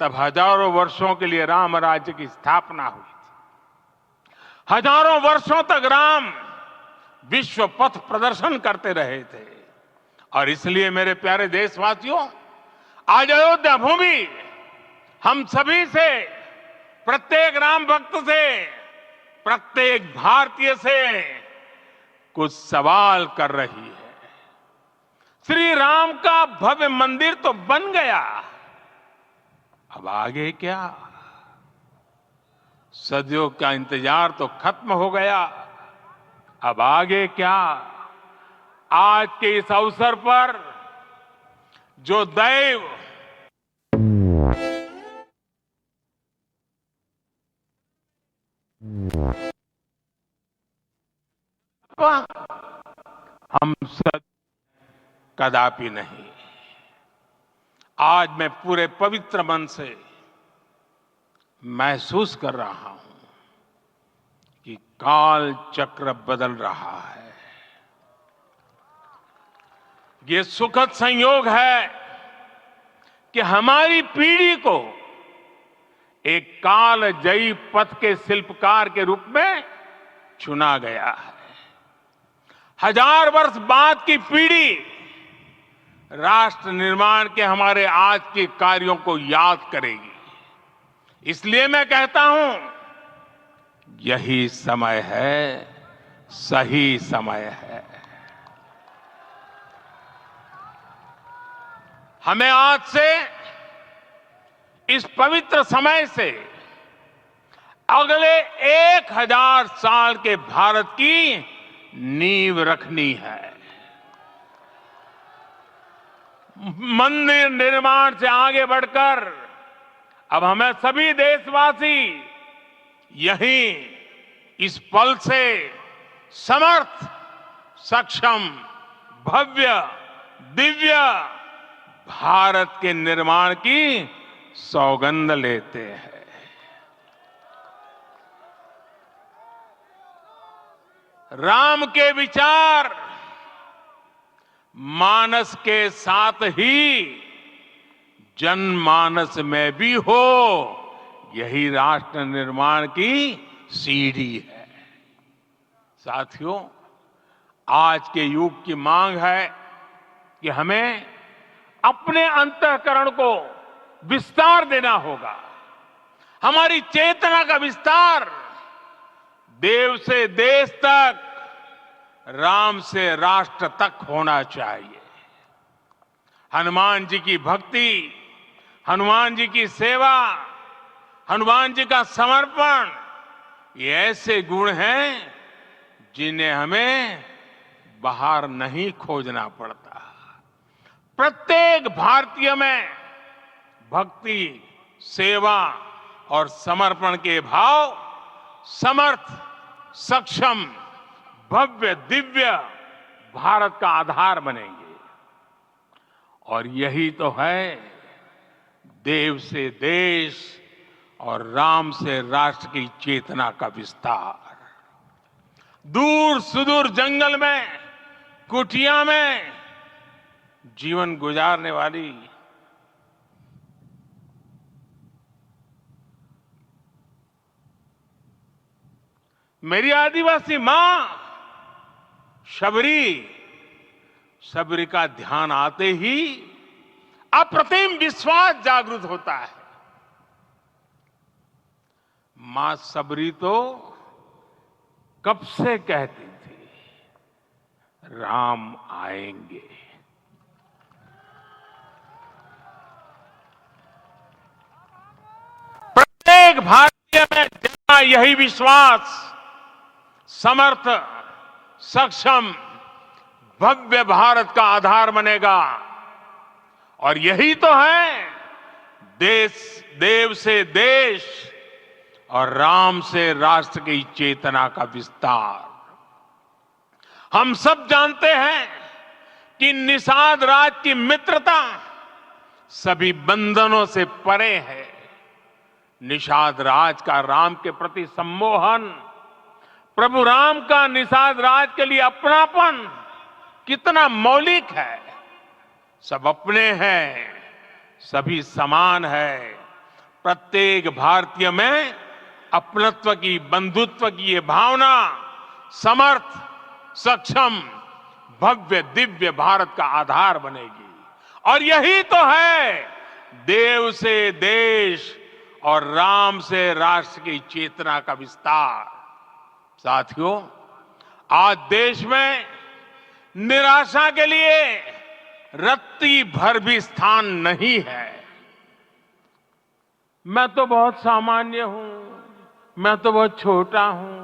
तब हजारों वर्षों के लिए राम राज्य की स्थापना हुई थी। हजारों वर्षों तक राम विश्व पथ प्रदर्शन करते रहे थे। और इसलिए मेरे प्यारे देशवासियों, आज अयोध्या भूमि हम सभी से, प्रत्येक राम भक्त से, प्रत्येक भारतीय से कुछ सवाल कर रही है। श्री राम का भव्य मंदिर तो बन गया, अब आगे क्या? सदियों का इंतजार तो खत्म हो गया, अब आगे क्या? आज के इस अवसर पर जो दैव हम सब कदापि नहीं। आज मैं पूरे पवित्र मन से महसूस कर रहा हूं कि काल चक्र बदल रहा है। ये सुखद संयोग है कि हमारी पीढ़ी को एक कालजयी पथ के शिल्पकार के रूप में चुना गया है। 1000 वर्ष बाद की पीढ़ी राष्ट्र निर्माण के हमारे आज के कार्यों को याद करेगी। इसलिए मैं कहता हूं, यही समय है, सही समय है। हमें आज से इस पवित्र समय से अगले 1000 साल के भारत की नींव रखनी है। मंदिर निर्माण से आगे बढ़कर अब हमें सभी देशवासी यहीं इस पल से समर्थ, सक्षम, भव्य, दिव्य भारत के निर्माण की सौगंध लेते हैं। राम के विचार मानस के साथ ही जनमानस में भी हो, यही राष्ट्र निर्माण की सीढ़ी है। साथियों, आज के युग की मांग है कि हमें अपने अंतःकरण को विस्तार देना होगा। हमारी चेतना का विस्तार देव से देश तक, राम से राष्ट्र तक होना चाहिए। हनुमान जी की भक्ति, हनुमान जी की सेवा, हनुमान जी का समर्पण, ये ऐसे गुण हैं जिन्हें हमें बाहर नहीं खोजना पड़ता। प्रत्येक भारतीय में भक्ति, सेवा और समर्पण के भाव समर्थ, सक्षम, भव्य, दिव्य भारत का आधार बनेंगे। और यही तो है देव से देश और राम से राष्ट्र की चेतना का विस्तार। दूर सुदूर जंगल में, कुटिया में जीवन गुजारने वाली मेरी आदिवासी मां शबरी का ध्यान आते ही अप्रतिम विश्वास जागृत होता है। मां शबरी तो कब से कहती थी, राम आएंगे। प्रत्येक भारतीय में जहाँ यही विश्वास समर्थ, सक्षम, भव्य भारत का आधार बनेगा। और यही तो है देव से देश और राम से राष्ट्र की चेतना का विस्तार। हम सब जानते हैं कि निषाद राज की मित्रता सभी बंधनों से परे है। निषाद राज का राम के प्रति सम्मोहन, प्रभु राम का निषाद राज के लिए अपनापन कितना मौलिक है। सब अपने हैं, सभी समान है। प्रत्येक भारतीय में अपनत्व की, बंधुत्व की ये भावना समर्थ, सक्षम, भव्य, दिव्य भारत का आधार बनेगी। और यही तो है देव से देश और राम से राष्ट्र की चेतना का विस्तार। साथियों, आज देश में निराशा के लिए रत्ती भर भी स्थान नहीं है। मैं तो बहुत सामान्य हूं, मैं तो बहुत छोटा हूं,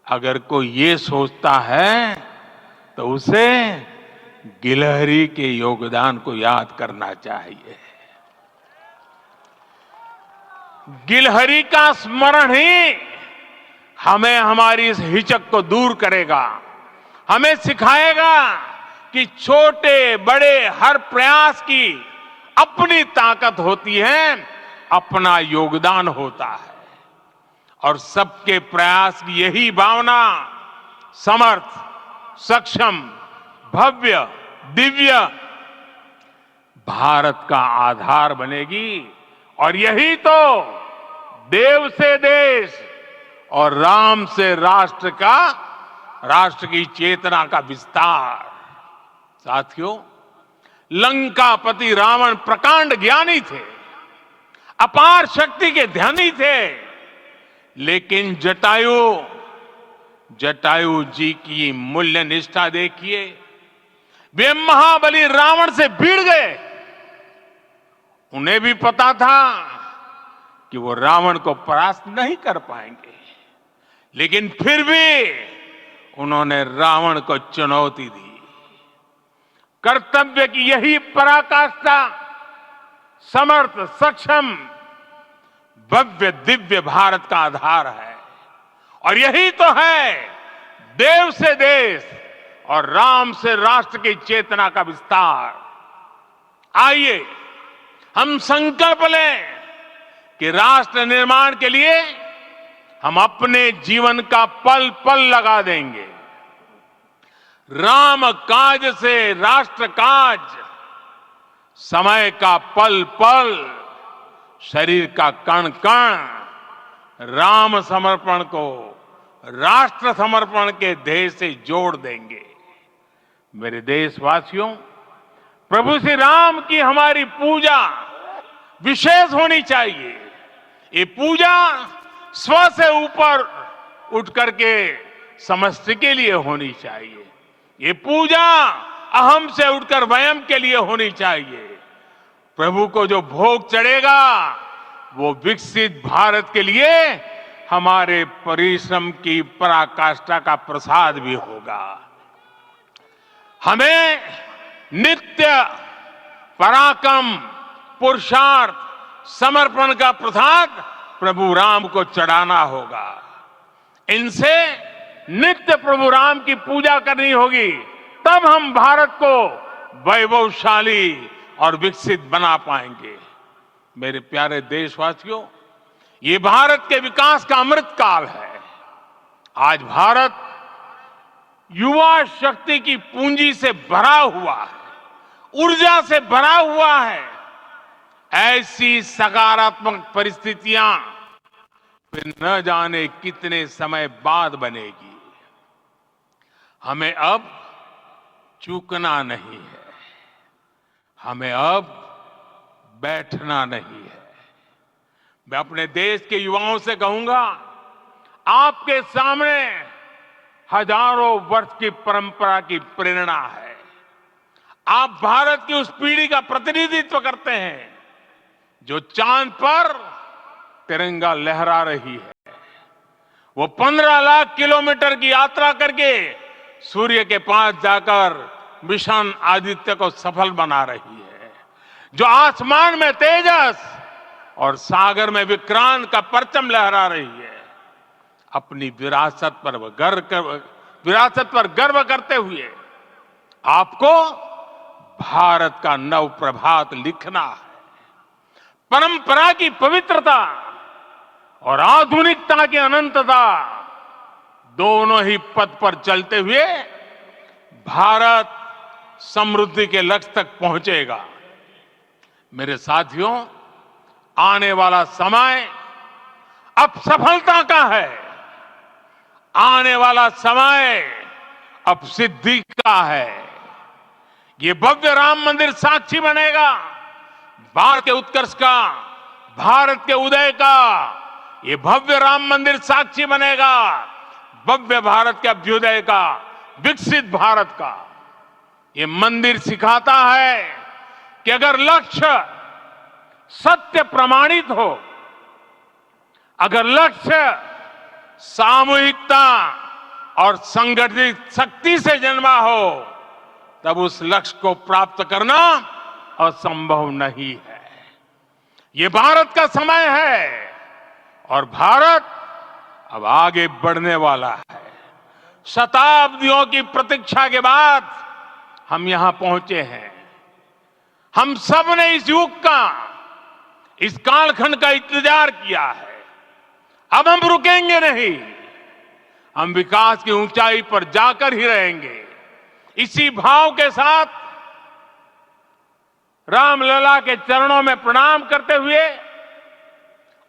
अगर कोई ये सोचता है तो उसे गिलहरी के योगदान को याद करना चाहिए। गिलहरी का स्मरण ही हमें हमारी इस हिचक को दूर करेगा, हमें सिखाएगा कि छोटे बड़े हर प्रयास की अपनी ताकत होती है, अपना योगदान होता है। और सबके प्रयास की यही भावना समर्थ, सक्षम, भव्य, दिव्य भारत का आधार बनेगी। और यही तो देव से देश और राम से राष्ट्र की चेतना का विस्तार। साथियों, लंकापति रावण प्रकांड ज्ञानी थे, अपार शक्ति के धनी थे, लेकिन जटायु जी की मूल्य निष्ठा देखिए। वे महाबली रावण से भिड़ गए। उन्हें भी पता था कि वो रावण को परास्त नहीं कर पाएंगे, लेकिन फिर भी उन्होंने रावण को चुनौती दी। कर्तव्य की यही पराकाष्ठा समर्थ, सक्षम, भव्य, दिव्य भारत का आधार है। और यही तो है देव से देश और राम से राष्ट्र की चेतना का विस्तार। आइए हम संकल्प लें कि राष्ट्र निर्माण के लिए हम अपने जीवन का पल पल लगा देंगे। राम काज से राष्ट्र काज, समय का पल पल, शरीर का कण कण राम समर्पण को राष्ट्र समर्पण के ध्येय से जोड़ देंगे। मेरे देशवासियों, प्रभु श्री राम की हमारी पूजा विशेष होनी चाहिए। ये पूजा स्व से ऊपर उठ करके समष्टि के लिए होनी चाहिए। ये पूजा अहम से उठकर वयम के लिए होनी चाहिए। प्रभु को जो भोग चढ़ेगा वो विकसित भारत के लिए हमारे परिश्रम की पराकाष्ठा का प्रसाद भी होगा। हमें नित्य पराक्रम, पुरुषार्थ, समर्पण का प्रसाद प्रभु राम को चढ़ाना होगा। इनसे नित्य प्रभु राम की पूजा करनी होगी, तब हम भारत को वैभवशाली और विकसित बना पाएंगे। मेरे प्यारे देशवासियों, ये भारत के विकास का अमृत काल है। आज भारत युवा शक्ति की पूंजी से भरा हुआ है, ऊर्जा से भरा हुआ है। ऐसी सकारात्मक परिस्थितियां फिर न जाने कितने समय बाद बनेगी। हमें अब चूकना नहीं है, हमें अब बैठना नहीं है। मैं अपने देश के युवाओं से कहूंगा, आपके सामने हजारों वर्ष की परंपरा की प्रेरणा है। आप भारत की उस पीढ़ी का प्रतिनिधित्व करते हैं जो चांद पर तिरंगा लहरा रही है। वो 15 लाख किलोमीटर की यात्रा करके सूर्य के पास जाकर मिशन आदित्य को सफल बना रही है। जो आसमान में तेजस और सागर में विक्रांत का परचम लहरा रही है। अपनी विरासत पर गर्व करते हुए आपको भारत का नव प्रभात लिखना है। परंपरा की पवित्रता और आधुनिकता की अनंतता, दोनों ही पथ पर चलते हुए भारत समृद्धि के लक्ष्य तक पहुंचेगा। मेरे साथियों, आने वाला समय अब सफलता का है। आने वाला समय अब सिद्धि का है। ये भव्य राम मंदिर साक्षी बनेगा भारत के उत्कर्ष का, भारत के उदय का। ये भव्य राम मंदिर साक्षी बनेगा भव्य भारत के अभ्युदय का, विकसित भारत का। ये मंदिर सिखाता है कि अगर लक्ष्य सत्य प्रमाणित हो, अगर लक्ष्य सामूहिकता और संगठित शक्ति से जन्मा हो, तब उस लक्ष्य को प्राप्त करना असंभव नहीं है। ये भारत का समय है और भारत अब आगे बढ़ने वाला है। शताब्दियों की प्रतीक्षा के बाद हम यहां पहुंचे हैं। हम सब ने इस युग का, इस कालखंड का इंतजार किया है। अब हम रुकेंगे नहीं, हम विकास की ऊंचाई पर जाकर ही रहेंगे। इसी भाव के साथ रामलला के चरणों में प्रणाम करते हुए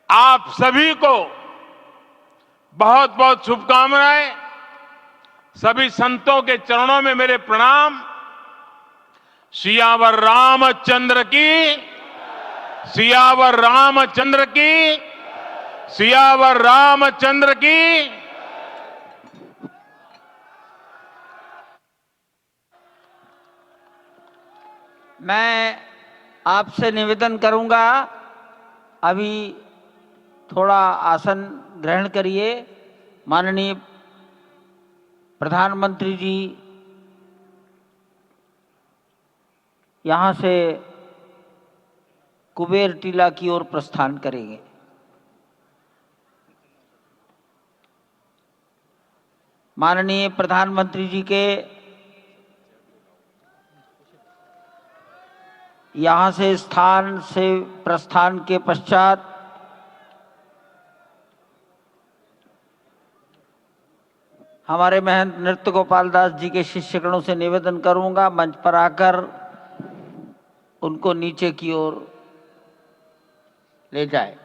आप सभी को बहुत बहुत शुभकामनाएं। सभी संतों के चरणों में मेरे प्रणाम। सियावर रामचंद्र की, सियावर रामचंद्र की, सियावर रामचंद्र की। मैं आपसे निवेदन करूंगा, अभी थोड़ा आसन ग्रहण करिए। माननीय प्रधानमंत्री जी यहाँ से कुबेर टीला की ओर प्रस्थान करेंगे। माननीय प्रधानमंत्री जी के यहाँ से स्थान से प्रस्थान के पश्चात हमारे महंत नृत्य गोपाल दास जी के शिष्यगणों से निवेदन करूंगा, मंच पर आकर उनको नीचे की ओर ले जाए।